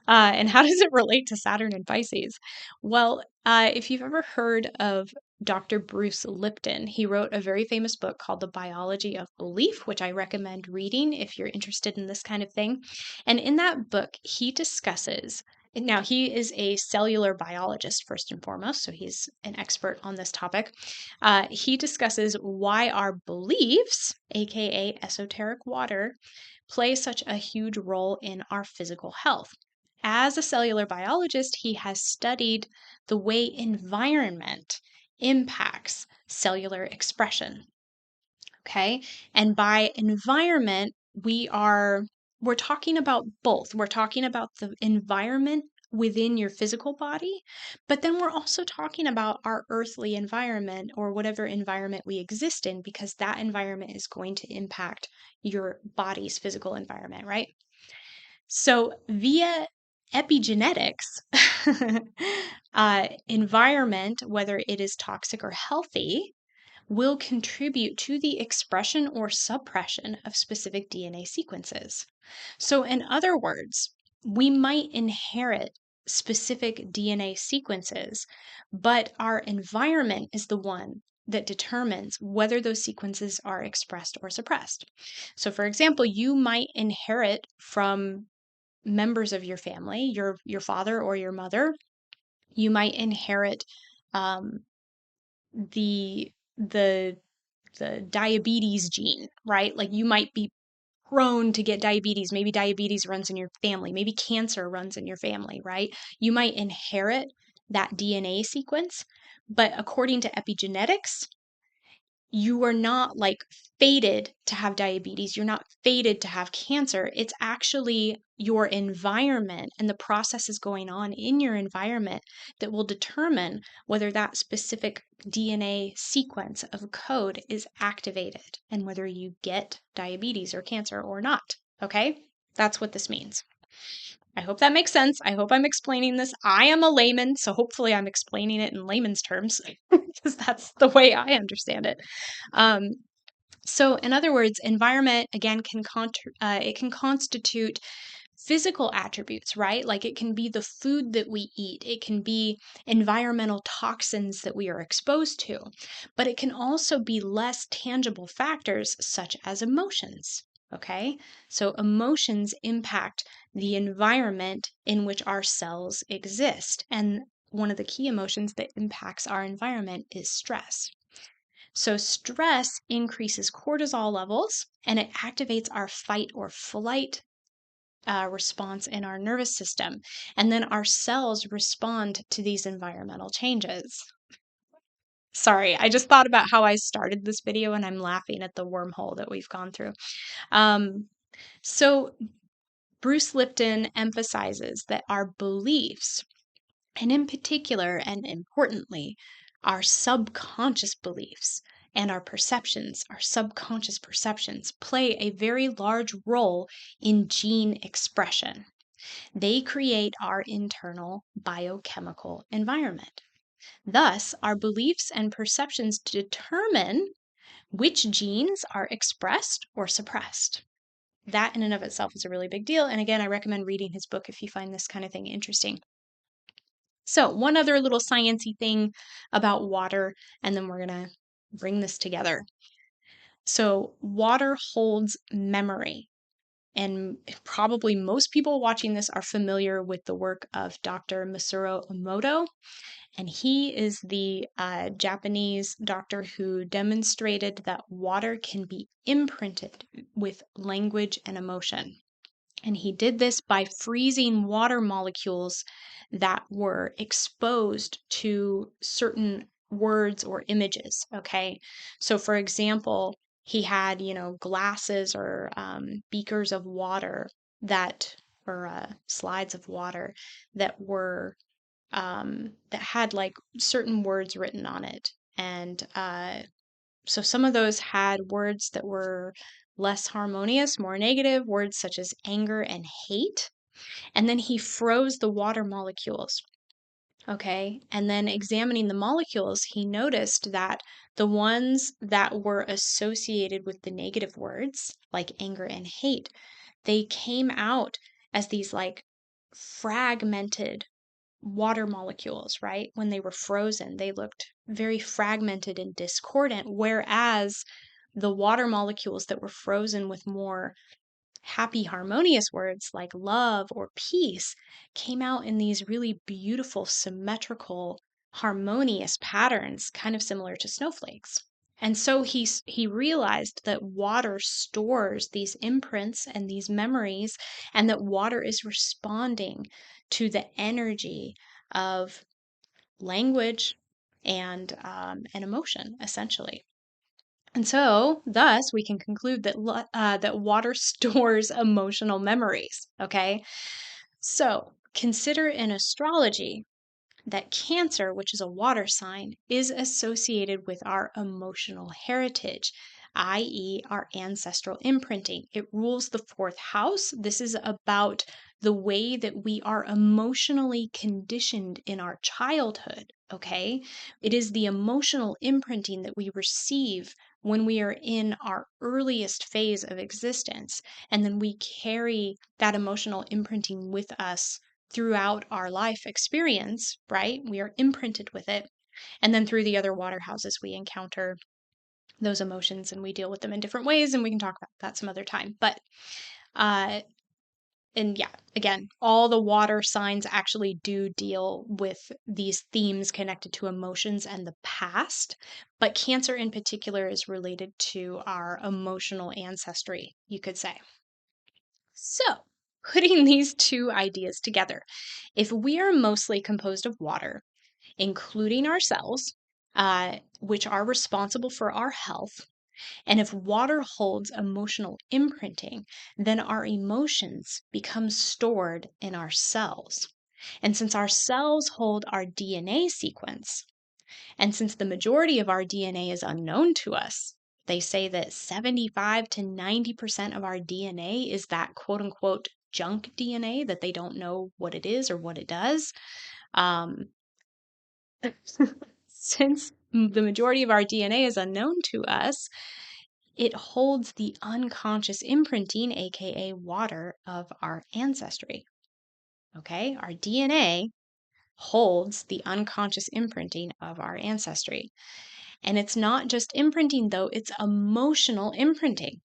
And how does it relate to Saturn and Pisces? Well, if you've ever heard of Dr. Bruce Lipton, he wrote a very famous book called The Biology of Belief, which I recommend reading if you're interested in this kind of thing. And in that book, he discusses. Now, he is a cellular biologist, first and foremost, so he's an expert on this topic. He discusses why our beliefs, aka esoteric water, play such a huge role in our physical health. As a cellular biologist, he has studied the way environment impacts cellular expression. Okay? And by environment, we're talking about both. We're talking about the environment within your physical body, but then we're also talking about our earthly environment or whatever environment we exist in, because that environment is going to impact your body's physical environment, right? So, via epigenetics, environment, whether it is toxic or healthy, will contribute to the expression or suppression of specific DNA sequences. So, in other words, we might inherit specific DNA sequences, but our environment is the one that determines whether those sequences are expressed or suppressed. So, for example, you might inherit from members of your family, your father or your mother. You might inherit um, the the the diabetes gene, right? Like you might be prone to get diabetes. Maybe diabetes runs in your family. Maybe cancer runs in your family, right? You might inherit that DNA sequence, but according to epigenetics, you are not like fated to have diabetes. You're not fated to have cancer. It's actually your environment and the processes going on in your environment that will determine whether that specific DNA sequence of code is activated and whether you get diabetes or cancer or not. Okay? That's what this means. I hope that makes sense. I hope I'm explaining this. I am a layman, so hopefully I'm explaining it in layman's terms because that's the way I understand it. Um, so, in other words, environment again it can constitute physical attributes, right? Like it can be the food that we eat, it can be environmental toxins that we are exposed to, but it can also be less tangible factors such as emotions. Okay, so emotions impact the environment in which our cells exist. And one of the key emotions that impacts our environment is stress. So, stress increases cortisol levels and it activates our fight or flight response in our nervous system. And then our cells respond to these environmental changes. Sorry, I just thought about how I started this video and I'm laughing at the wormhole that we've gone through. So, Bruce Lipton emphasizes that our beliefs, and in particular and importantly, our subconscious beliefs and our perceptions, our subconscious perceptions, play a very large role in gene expression. They create our internal biochemical environment. Thus, our beliefs and perceptions determine which genes are expressed or suppressed. That in and of itself is a really big deal. And again, I recommend reading his book if you find this kind of thing interesting. So, one other little sciencey thing about water, and then we're going to bring this together. So, water holds memory. And probably most people watching this are familiar with the work of Dr. Masaru Emoto. And he is the Japanese doctor who demonstrated that water can be imprinted with language and emotion. And he did this by freezing water molecules that were exposed to certain words or images. Okay. So, for example, he had, glasses or beakers of water or slides of water that were, that had like certain words written on it. And so some of those had words that were less harmonious, more negative, words such as anger and hate. And then he froze the water molecules. Okay. And then examining the molecules, he noticed that the ones that were associated with the negative words, like anger and hate, they came out as these like fragmented water molecules, right? When they were frozen, they looked very fragmented and discordant, whereas the water molecules that were frozen with more happy, harmonious words like love or peace came out in these really beautiful, symmetrical, harmonious patterns, kind of similar to snowflakes. And so he realized that water stores these imprints and these memories, and that water is responding to the energy of language and emotion, essentially. And so, thus, we can conclude that water stores emotional memories. Okay, so consider in astrology that Cancer, which is a water sign, is associated with our emotional heritage, i.e., our ancestral imprinting. It rules the fourth house. This is about the way that we are emotionally conditioned in our childhood, okay? It is the emotional imprinting that we receive when we are in our earliest phase of existence, and then we carry that emotional imprinting with us throughout our life experience, right? We are imprinted with it. And then through the other water houses, we encounter those emotions and we deal with them in different ways. And we can talk about that some other time. But, and yeah, again, all the water signs actually do deal with these themes connected to emotions and the past. But Cancer in particular is related to our emotional ancestry, you could say. So, putting these two ideas together, if we are mostly composed of water, including our cells, which are responsible for our health, and if water holds emotional imprinting, then our emotions become stored in our cells. And since our cells hold our DNA sequence, and since the majority of our DNA is unknown to us, they say that 75 to 90% of our DNA is that quote unquote junk DNA that they don't know what it is or what it does. Um, since the majority of our DNA is unknown to us, it holds the unconscious imprinting, aka water, of our ancestry. Okay, our DNA holds the unconscious imprinting of our ancestry. And it's not just imprinting, though, it's emotional imprinting.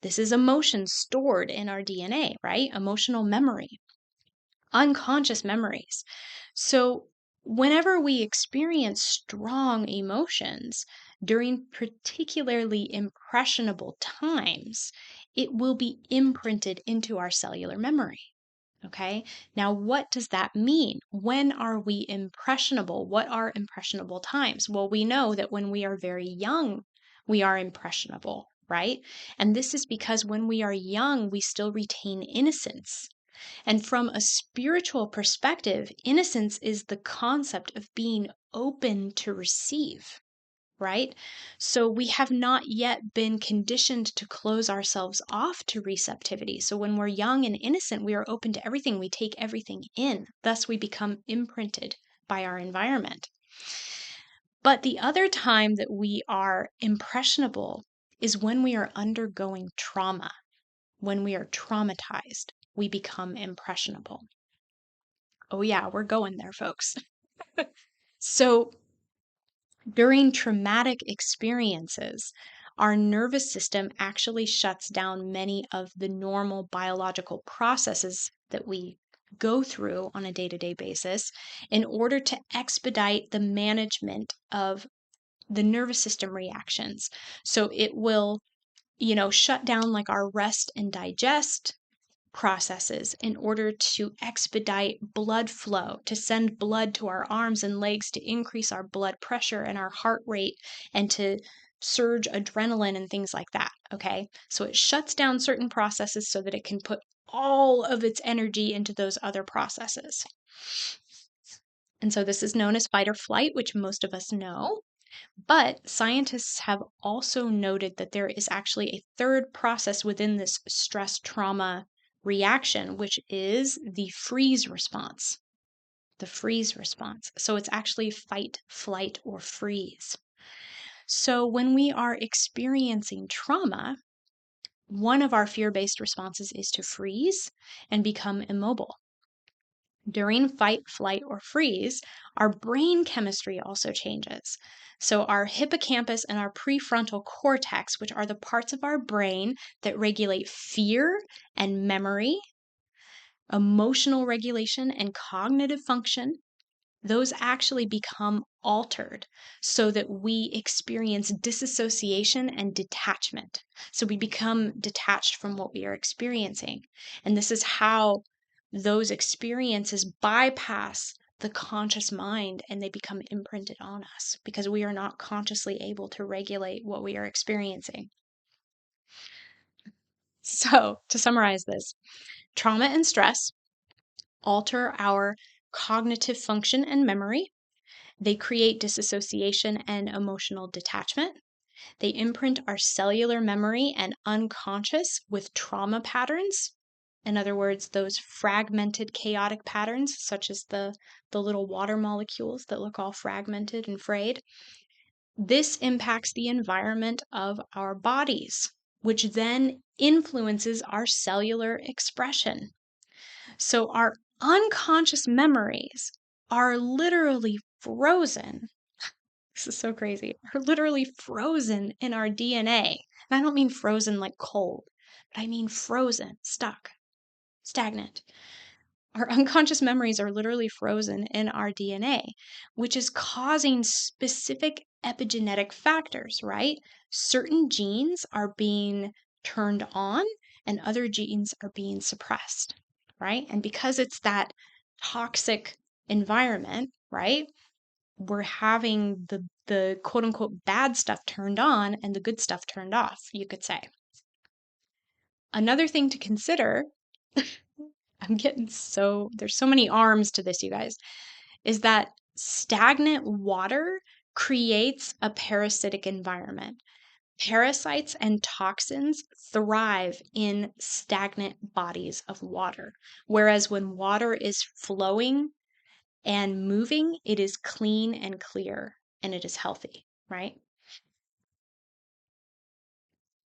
This is emotion stored in our DNA, right? Emotional memory, unconscious memories. So, whenever we experience strong emotions during particularly impressionable times, it will be imprinted into our cellular memory. Okay, now what does that mean? When are we impressionable? What are impressionable times? Well, we know that when we are very young, we are impressionable, right? And this is because when we are young, we still retain innocence. And from a spiritual perspective, innocence is the concept of being open to receive. right? So we have not yet been conditioned to close ourselves off to receptivity. So when we're young and innocent, we are open to everything. We take everything in. Thus, we become imprinted by our environment. But the other time that we are impressionable is when we are undergoing trauma. When we are traumatized, we become impressionable. Oh, yeah, we're going there, folks. So, during traumatic experiences, our nervous system actually shuts down many of the normal biological processes that we go through on a day to day basis in order to expedite the management of the nervous system reactions. So it will, shut down like our rest and digest processes in order to expedite blood flow, to send blood to our arms and legs, to increase our blood pressure and our heart rate, and to surge adrenaline and things like that. Okay. So it shuts down certain processes so that it can put all of its energy into those other processes. And so this is known as fight or flight, which most of us know. But scientists have also noted that there is actually a third process within this stress trauma reaction, which is the freeze response. The freeze response. So it's actually fight, flight, or freeze. So when we are experiencing trauma, one of our fear based responses is to freeze and become immobile. During fight, flight, or freeze, our brain chemistry also changes. So, our hippocampus and our prefrontal cortex, which are the parts of our brain that regulate fear and memory, emotional regulation, and cognitive function, those actually become altered so that we experience disassociation and detachment. So we become detached from what we are experiencing. And this is how those experiences bypass the conscious mind and they become imprinted on us because we are not consciously able to regulate what we are experiencing. So, to summarize this, trauma and stress alter our cognitive function and memory. They create disassociation and emotional detachment. They imprint our cellular memory and unconscious with trauma patterns. In other words, those fragmented, chaotic patterns, such as the little water molecules that look all fragmented and frayed. This impacts the environment of our bodies, which then influences our cellular expression. So our unconscious memories are literally frozen. This is so crazy. Are literally frozen in our DNA. And I don't mean frozen like cold, but I mean frozen, stuck, stagnant. Our unconscious memories are literally frozen in our DNA, which is causing specific epigenetic factors, right? Certain genes are being turned on and other genes are being suppressed, right? And because it's that toxic environment, right? We're having the quote unquote bad stuff turned on and the good stuff turned off, you could say. Another thing to consider, there's so many arms to this, you guys, is that stagnant water creates a parasitic environment. Parasites and toxins thrive in stagnant bodies of water, whereas when water is flowing and moving, it is clean and clear and it is healthy, right?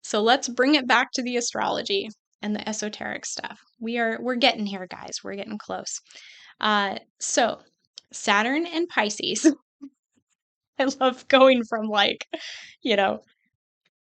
So let's bring it back to the astrology and the esoteric stuff. We're getting here, guys. We're getting close. So Saturn and Pisces. I love going from you know,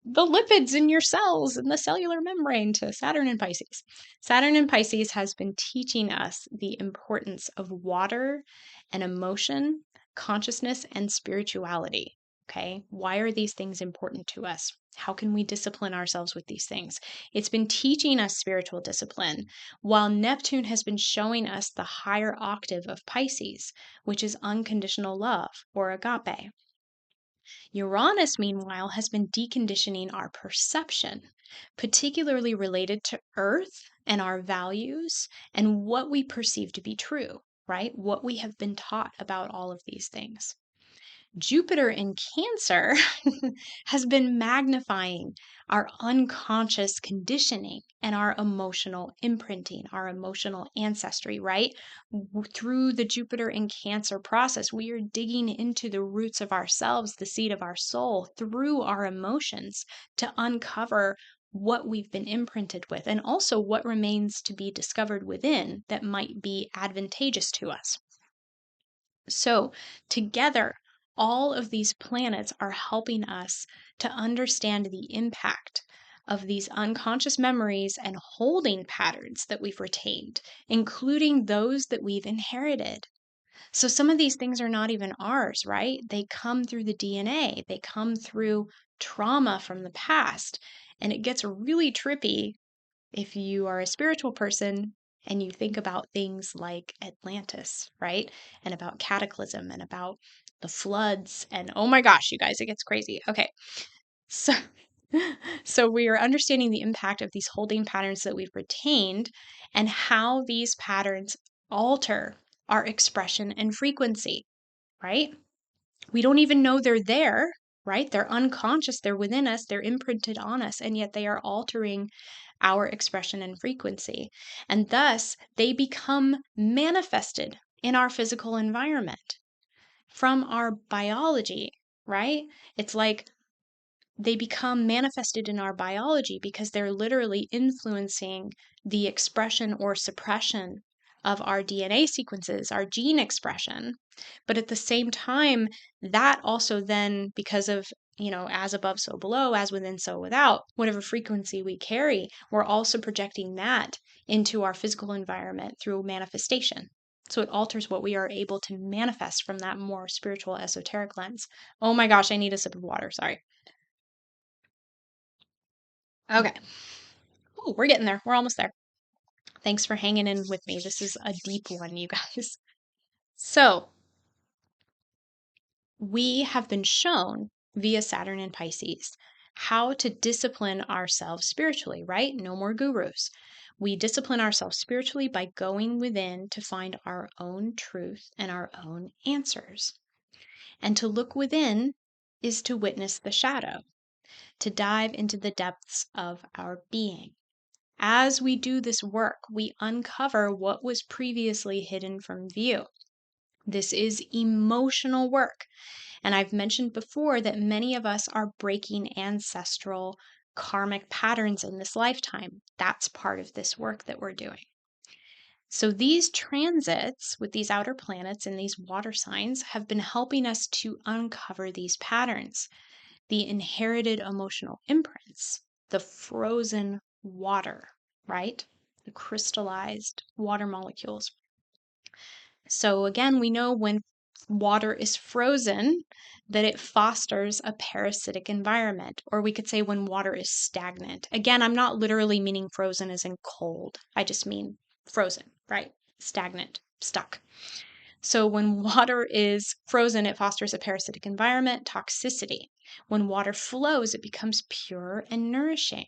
the lipids in your cells and the cellular membrane to Saturn and Pisces. Saturn and Pisces has been teaching us the importance of water and emotion, consciousness, and spirituality. Okay, why are these things important to us? How can we discipline ourselves with these things? It's been teaching us spiritual discipline, while Neptune has been showing us the higher octave of Pisces, which is unconditional love or agape. Uranus, meanwhile, has been deconditioning our perception, particularly related to Earth and our values and what we perceive to be true, right? What we have been taught about all of these things. Jupiter in Cancer has been magnifying our unconscious conditioning and our emotional imprinting, our emotional ancestry, right? Through the Jupiter in Cancer process, we are digging into the roots of ourselves, the seed of our soul, through our emotions to uncover what we've been imprinted with and also what remains to be discovered within that might be advantageous to us. So, together, all of these planets are helping us to understand the impact of these unconscious memories and holding patterns that we've retained, including those that we've inherited. So, some of these things are not even ours, right? They come through the DNA, they come through trauma from the past. And it gets really trippy if you are a spiritual person and you think about things like Atlantis, right? And about cataclysm and about the floods and oh my gosh, you guys, it gets crazy. Okay. So so we are understanding the impact of these holding patterns that we've retained and how these patterns alter our expression and frequency, right? We don't even know they're there, right? They're unconscious, they're within us, they're imprinted on us, and yet they are altering our expression and frequency. And thus, they become manifested in our physical environment from our biology, right? It's like they become manifested in our biology because they're literally influencing the expression or suppression of our DNA sequences, our gene expression. But at the same time, that also then, because of, as above, so below, as within, so without, whatever frequency we carry, we're also projecting that into our physical environment through manifestation. So it alters what we are able to manifest from that more spiritual, esoteric lens. Oh my gosh, I need a sip of water. Sorry. Okay. Ooh, we're getting there. We're almost there. Thanks for hanging in with me. This is a deep one, you guys. So, we have been shown via Saturn and Pisces how to discipline ourselves spiritually, right? No more gurus. We discipline ourselves spiritually by going within to find our own truth and our own answers. And to look within is to witness the shadow, to dive into the depths of our being. As we do this work, we uncover what was previously hidden from view. This is emotional work. And I've mentioned before that many of us are breaking ancestral karmic patterns in this lifetime. That's part of this work that we're doing. So these transits with these outer planets and these water signs have been helping us to uncover these patterns, the inherited emotional imprints, the frozen water, right? The crystallized water molecules. So again, we know when water is frozen that it fosters a parasitic environment, or we could say when water is stagnant. Again, I'm not literally meaning frozen as in cold. I just mean frozen, right? Stagnant, stuck. So when water is frozen, it fosters a parasitic environment, toxicity. When water flows, it becomes pure and nourishing.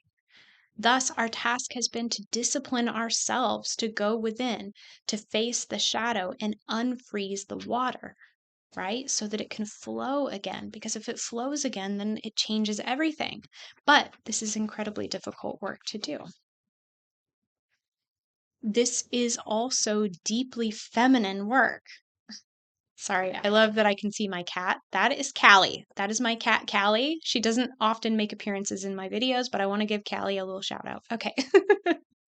Thus, our task has been to discipline ourselves to go within, to face the shadow and unfreeze the water, right? So that it can flow again. Because if it flows again, then it changes everything. But this is incredibly difficult work to do. This is also deeply feminine work. Sorry, I love that I can see my cat. That is Callie. That is my cat, Callie. She doesn't often make appearances in my videos, but I want to give Callie a little shout out. Okay.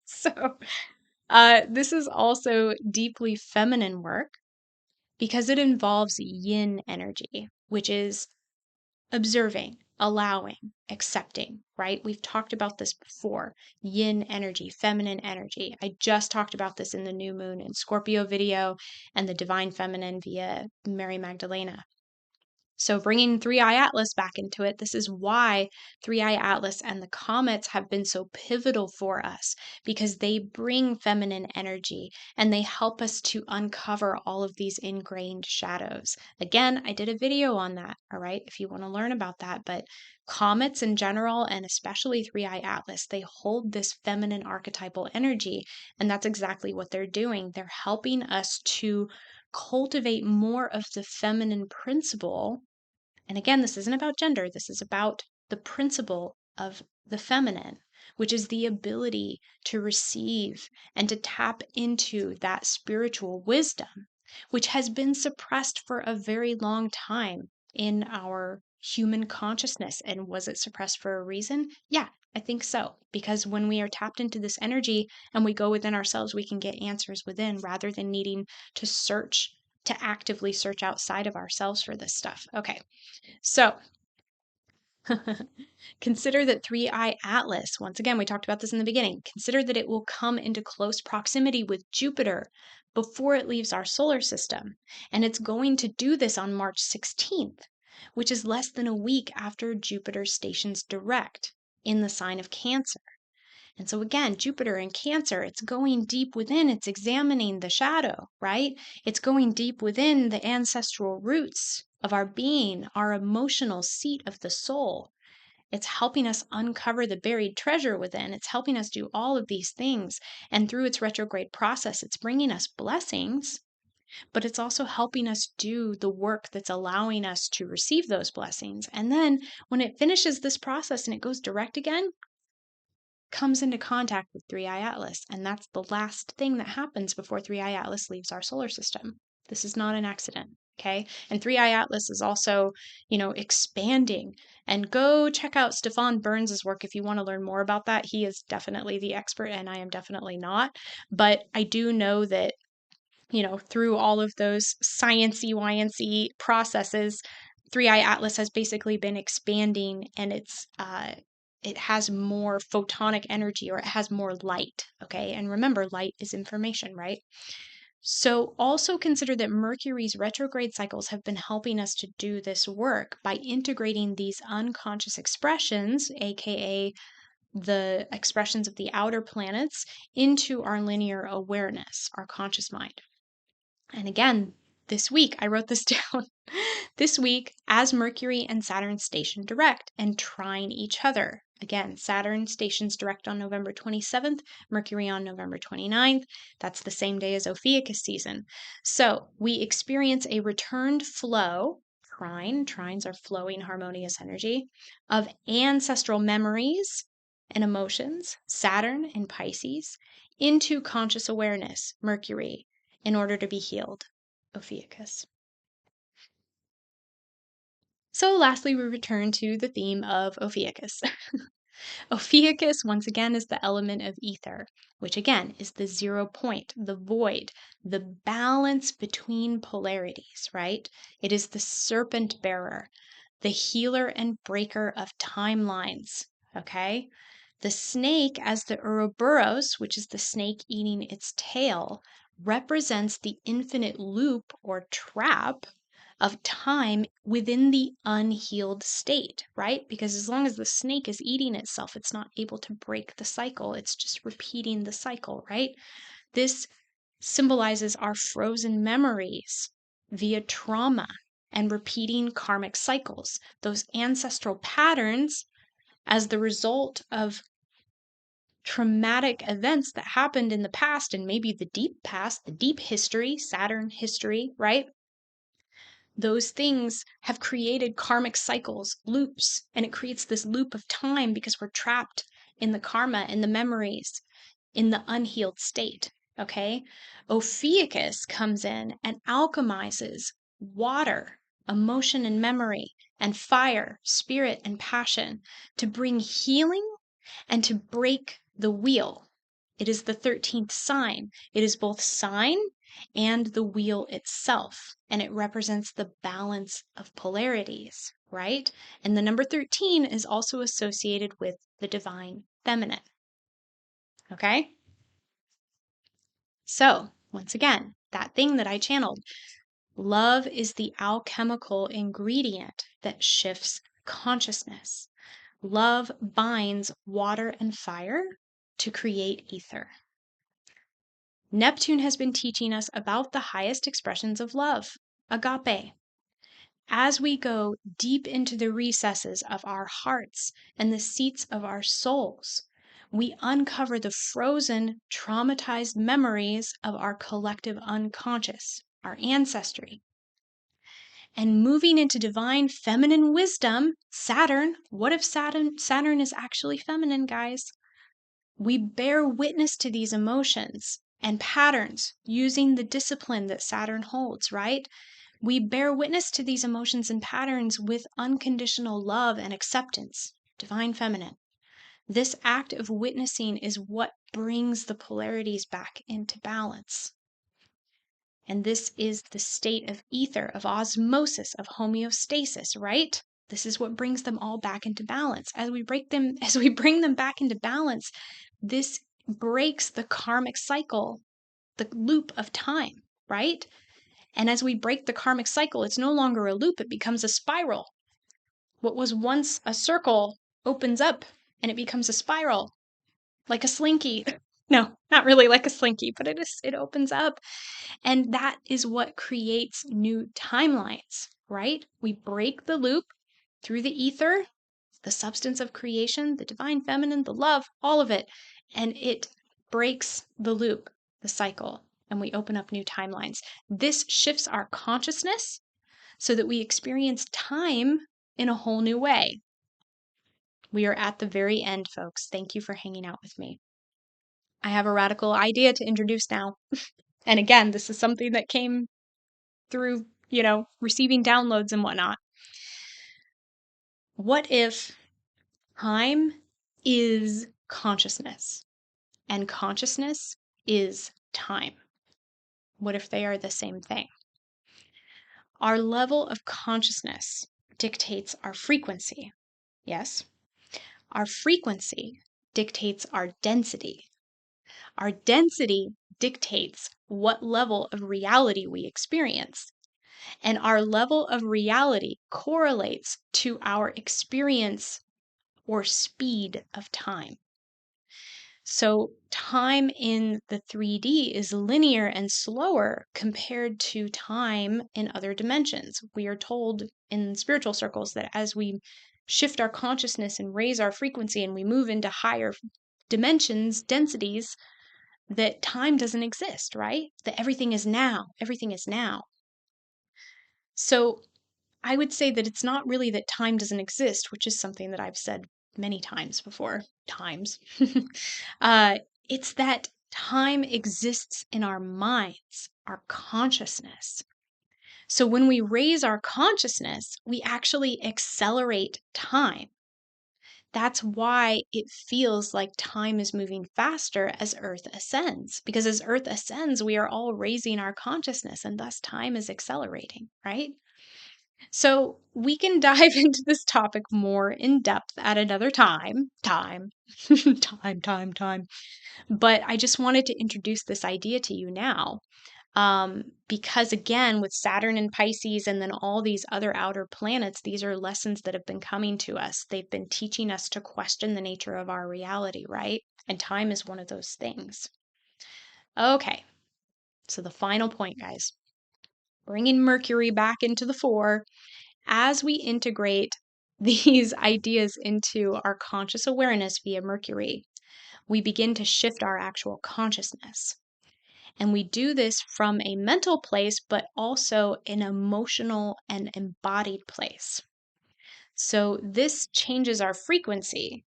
So, this is also deeply feminine work because it involves yin energy, which is observing, allowing, accepting, right? We've talked about this before. Yin energy, feminine energy. I just talked about this in the new moon and Scorpio video and the divine feminine via Mary Magdalena. So bringing 3i Atlas back into it, this is why 3i Atlas and the comets have been so pivotal for us because they bring feminine energy and they help us to uncover all of these ingrained shadows. Again, I did a video on that, all right, if you want to learn about that, but comets in general and especially 3i Atlas, they hold this feminine archetypal energy, and that's exactly what they're doing. They're helping us to cultivate more of the feminine principle And again, this isn't about gender. This is about the principle of the feminine, which is the ability to receive and to tap into that spiritual wisdom, which has been suppressed for a very long time in our human consciousness. And was it suppressed for a reason? Yeah, I think so. Because when we are tapped into this energy and we go within ourselves, we can get answers within rather than needing to search, to actively search outside of ourselves for this stuff. Okay, so consider that 3i Atlas, once again, we talked about this in the beginning, consider that it will come into close proximity with Jupiter before it leaves our solar system. And it's going to do this on March 16th, which is less than a week after Jupiter stations direct in the sign of Cancer. And so again, Jupiter in Cancer, it's going deep within, it's examining the shadow, right? It's going deep within the ancestral roots of our being, our emotional seat of the soul. It's helping us uncover the buried treasure within. It's helping us do all of these things. And through its retrograde process, it's bringing us blessings, but it's also helping us do the work that's allowing us to receive those blessings. And then when it finishes this process and it goes direct again, comes into contact with 3i Atlas. And that's the last thing that happens before 3i Atlas leaves our solar system. This is not an accident. Okay. And 3i Atlas is also, expanding. And go check out Stefan Burns's work if you want to learn more about that. He is definitely the expert, and I am definitely not. But I do know that, through all of those sciencey, YNC processes, 3i Atlas has basically been expanding, and it has more photonic energy, or it has more light. Okay. And remember, light is information, right? So also consider that Mercury's retrograde cycles have been helping us to do this work by integrating these unconscious expressions, aka the expressions of the outer planets, into our linear awareness, our conscious mind. And again, this week, I wrote this down. This week, as Mercury and Saturn station direct and trine each other. Again, Saturn stations direct on November 27th, Mercury on November 29th. That's the same day as Ophiuchus season. So we experience a returned flow, trines are flowing harmonious energy, of ancestral memories and emotions, Saturn and Pisces, into conscious awareness, Mercury, in order to be healed, Ophiuchus. So lastly, we return to the theme of Ophiuchus. Ophiuchus, once again, is the element of ether, which again is the 0 point, the void, the balance between polarities, right? It is the serpent bearer, the healer and breaker of timelines, okay? The snake, as the Ouroboros, which is the snake eating its tail, represents the infinite loop or trap of time within the unhealed state, right? Because as long as the snake is eating itself, it's not able to break the cycle. It's just repeating the cycle, right? This symbolizes our frozen memories via trauma and repeating karmic cycles, those ancestral patterns as the result of traumatic events that happened in the past, and maybe the deep past, the deep history, Saturn history, right? Those things have created karmic cycles, loops, and it creates this loop of time because we're trapped in the karma, in the memories, in the unhealed state. Okay? Ophiuchus comes in and alchemizes water, emotion and memory, and fire, spirit and passion to bring healing and to break the wheel. It is the 13th sign. It is both sign and the wheel itself, and it represents the balance of polarities, right? And the number 13 is also associated with the divine feminine. Okay? So, once again, that thing that I channeled, love is the alchemical ingredient that shifts consciousness. Love binds water and fire to create ether. Neptune has been teaching us about the highest expressions of love, agape. As we go deep into the recesses of our hearts and the seats of our souls, we uncover the frozen, traumatized memories of our collective unconscious, our ancestry. And moving into divine feminine wisdom, Saturn, what if Saturn is actually feminine, guys? We bear witness to these emotions and patterns using the discipline that Saturn holds, right? We bear witness to these emotions and patterns with unconditional love and acceptance, divine feminine. This act of witnessing is what brings the polarities back into balance. And this is the state of ether, of osmosis, of homeostasis, right? This is what brings them all back into balance. As we bring them back into balance, this breaks the karmic cycle, the loop of time, right? And as we break the karmic cycle, it's no longer a loop, it becomes a spiral. What was once a circle opens up and it becomes a spiral, like a slinky. No, not really like a slinky, but it opens up. And that is what creates new timelines, right? We break the loop through the ether, the substance of creation, the divine feminine, the love, all of it. And it breaks the loop, the cycle, and we open up new timelines. This shifts our consciousness so that we experience time in a whole new way. We are at the very end, folks. Thank you for hanging out with me. I have a radical idea to introduce now. And again, this is something that came through, receiving downloads and whatnot. What if time is consciousness and consciousness is time? What if they are the same thing? Our level of consciousness dictates our frequency. Yes? Our frequency dictates our density. Our density dictates what level of reality we experience. And our level of reality correlates to our experience or speed of time. So time in the 3D is linear and slower compared to time in other dimensions. We are told in spiritual circles that as we shift our consciousness and raise our frequency and we move into higher dimensions, densities, that time doesn't exist, right? That everything is now. Everything is now. So I would say that it's not really that time doesn't exist, which is something that I've said many times before. It's that time exists in our minds, our consciousness. So when we raise our consciousness, we actually accelerate time. That's why it feels like time is moving faster as Earth ascends. Because as Earth ascends, we are all raising our consciousness, and thus time is accelerating, right? So we can dive into this topic more in depth at another time. Time. But I just wanted to introduce this idea to you now. Because again, with Saturn and Pisces and then all these other outer planets, these are lessons that have been coming to us. They've been teaching us to question the nature of our reality, right? And time is one of those things. Okay, so the final point, guys. Bringing Mercury back into the fore. As we integrate these ideas into our conscious awareness via Mercury, we begin to shift our actual consciousness. And we do this from a mental place, but also an emotional and embodied place. So this changes our frequency,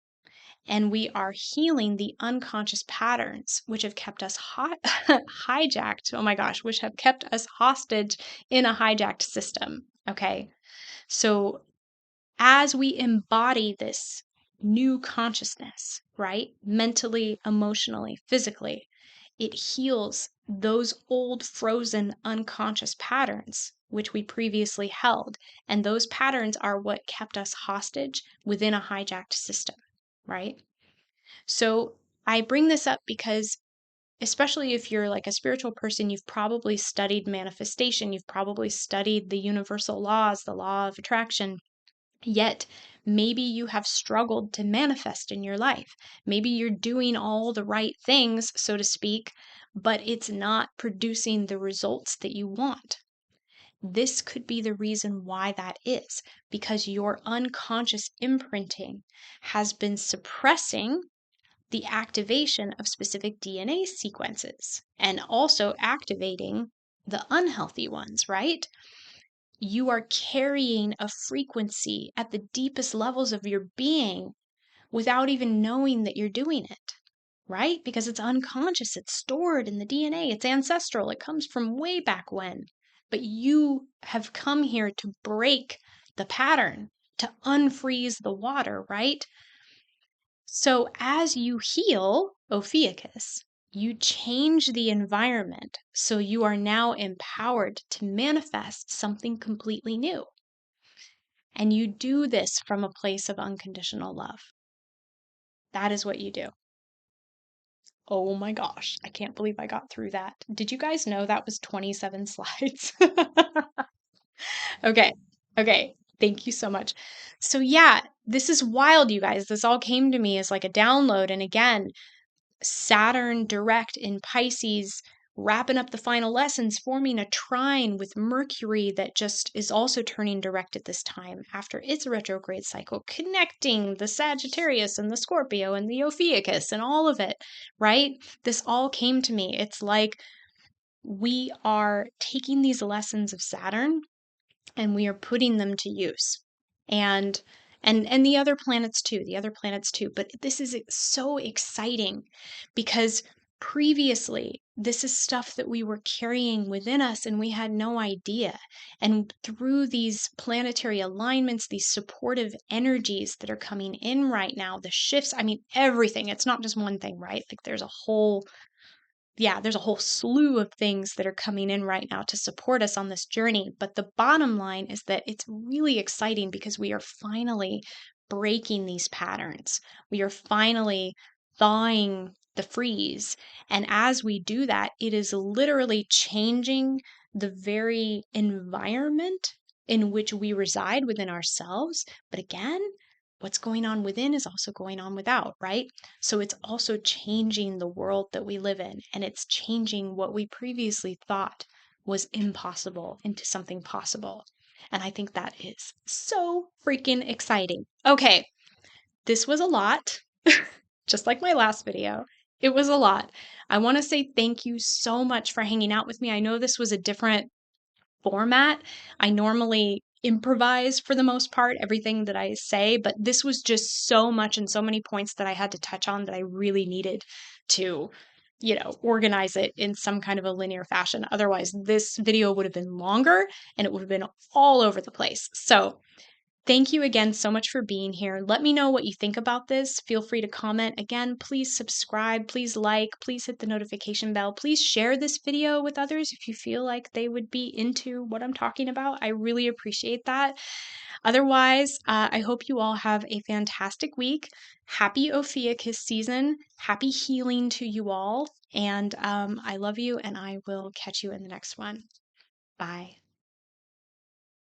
and we are healing the unconscious patterns which have kept us hijacked. Oh my gosh, which have kept us hostage in a hijacked system. Okay. So as we embody this new consciousness, right? Mentally, emotionally, physically, it heals those old frozen unconscious patterns which we previously held. And those patterns are what kept us hostage within a hijacked system, right? So I bring this up because especially if you're like a spiritual person, you've probably studied manifestation, you've probably studied the universal laws, the law of attraction. Yet, maybe you have struggled to manifest in your life. Maybe you're doing all the right things, so to speak, but it's not producing the results that you want. This could be the reason why that is, because your unconscious imprinting has been suppressing the activation of specific DNA sequences and also activating the unhealthy ones, right? you are carrying a frequency at the deepest levels of your being without even knowing that you're doing it, right? Because it's unconscious, it's stored in the DNA, it's ancestral, it comes from way back when. But you have come here to break the pattern, to unfreeze the water, right? So as you heal Ophiuchus, you change the environment so you are now empowered to manifest something completely new. And you do this from a place of unconditional love. That is what you do. Oh my gosh, I can't believe I got through that. Did you guys know that was 27 slides? Okay, okay. Thank you so much. So, yeah, this is wild, you guys. This all came to me as like a download. And again, Saturn direct in Pisces, wrapping up the final lessons, forming a trine with Mercury that just is also turning direct at this time after its retrograde cycle, connecting the Sagittarius and the Scorpio and the Ophiuchus and all of it, right? This all came to me. It's like we are taking these lessons of Saturn and we are putting them to use. And the other planets too, but this is so exciting because previously this is stuff that we were carrying within us and we had no idea. And through these planetary alignments, these supportive energies that are coming in right now, the shifts, I mean everything, it's not just one thing, right? Like there's a whole slew of things that are coming in right now to support us on this journey. But the bottom line is that it's really exciting because we are finally breaking these patterns. We are finally thawing the freeze. And as we do that, it is literally changing the very environment in which we reside within ourselves. But again, what's going on within is also going on without, right? So it's also changing the world that we live in, and it's changing what we previously thought was impossible into something possible. And I think that is so freaking exciting. Okay, this was a lot, just like my last video. It was a lot. I want to say thank you so much for hanging out with me. I know this was a different format. I normally improvise for the most part, everything that I say, but this was just so much and so many points that I had to touch on that I really needed to, organize it in some kind of a linear fashion. Otherwise, this video would have been longer and it would have been all over the place. So, thank you again so much for being here. Let me know what you think about this. Feel free to comment. Again, please subscribe, please like, please hit the notification bell. Please share this video with others if you feel like they would be into what I'm talking about. I really appreciate that. Otherwise, I hope you all have a fantastic week. Happy Ophiuchus season. Happy healing to you all. And I love you, and I will catch you in the next one. Bye.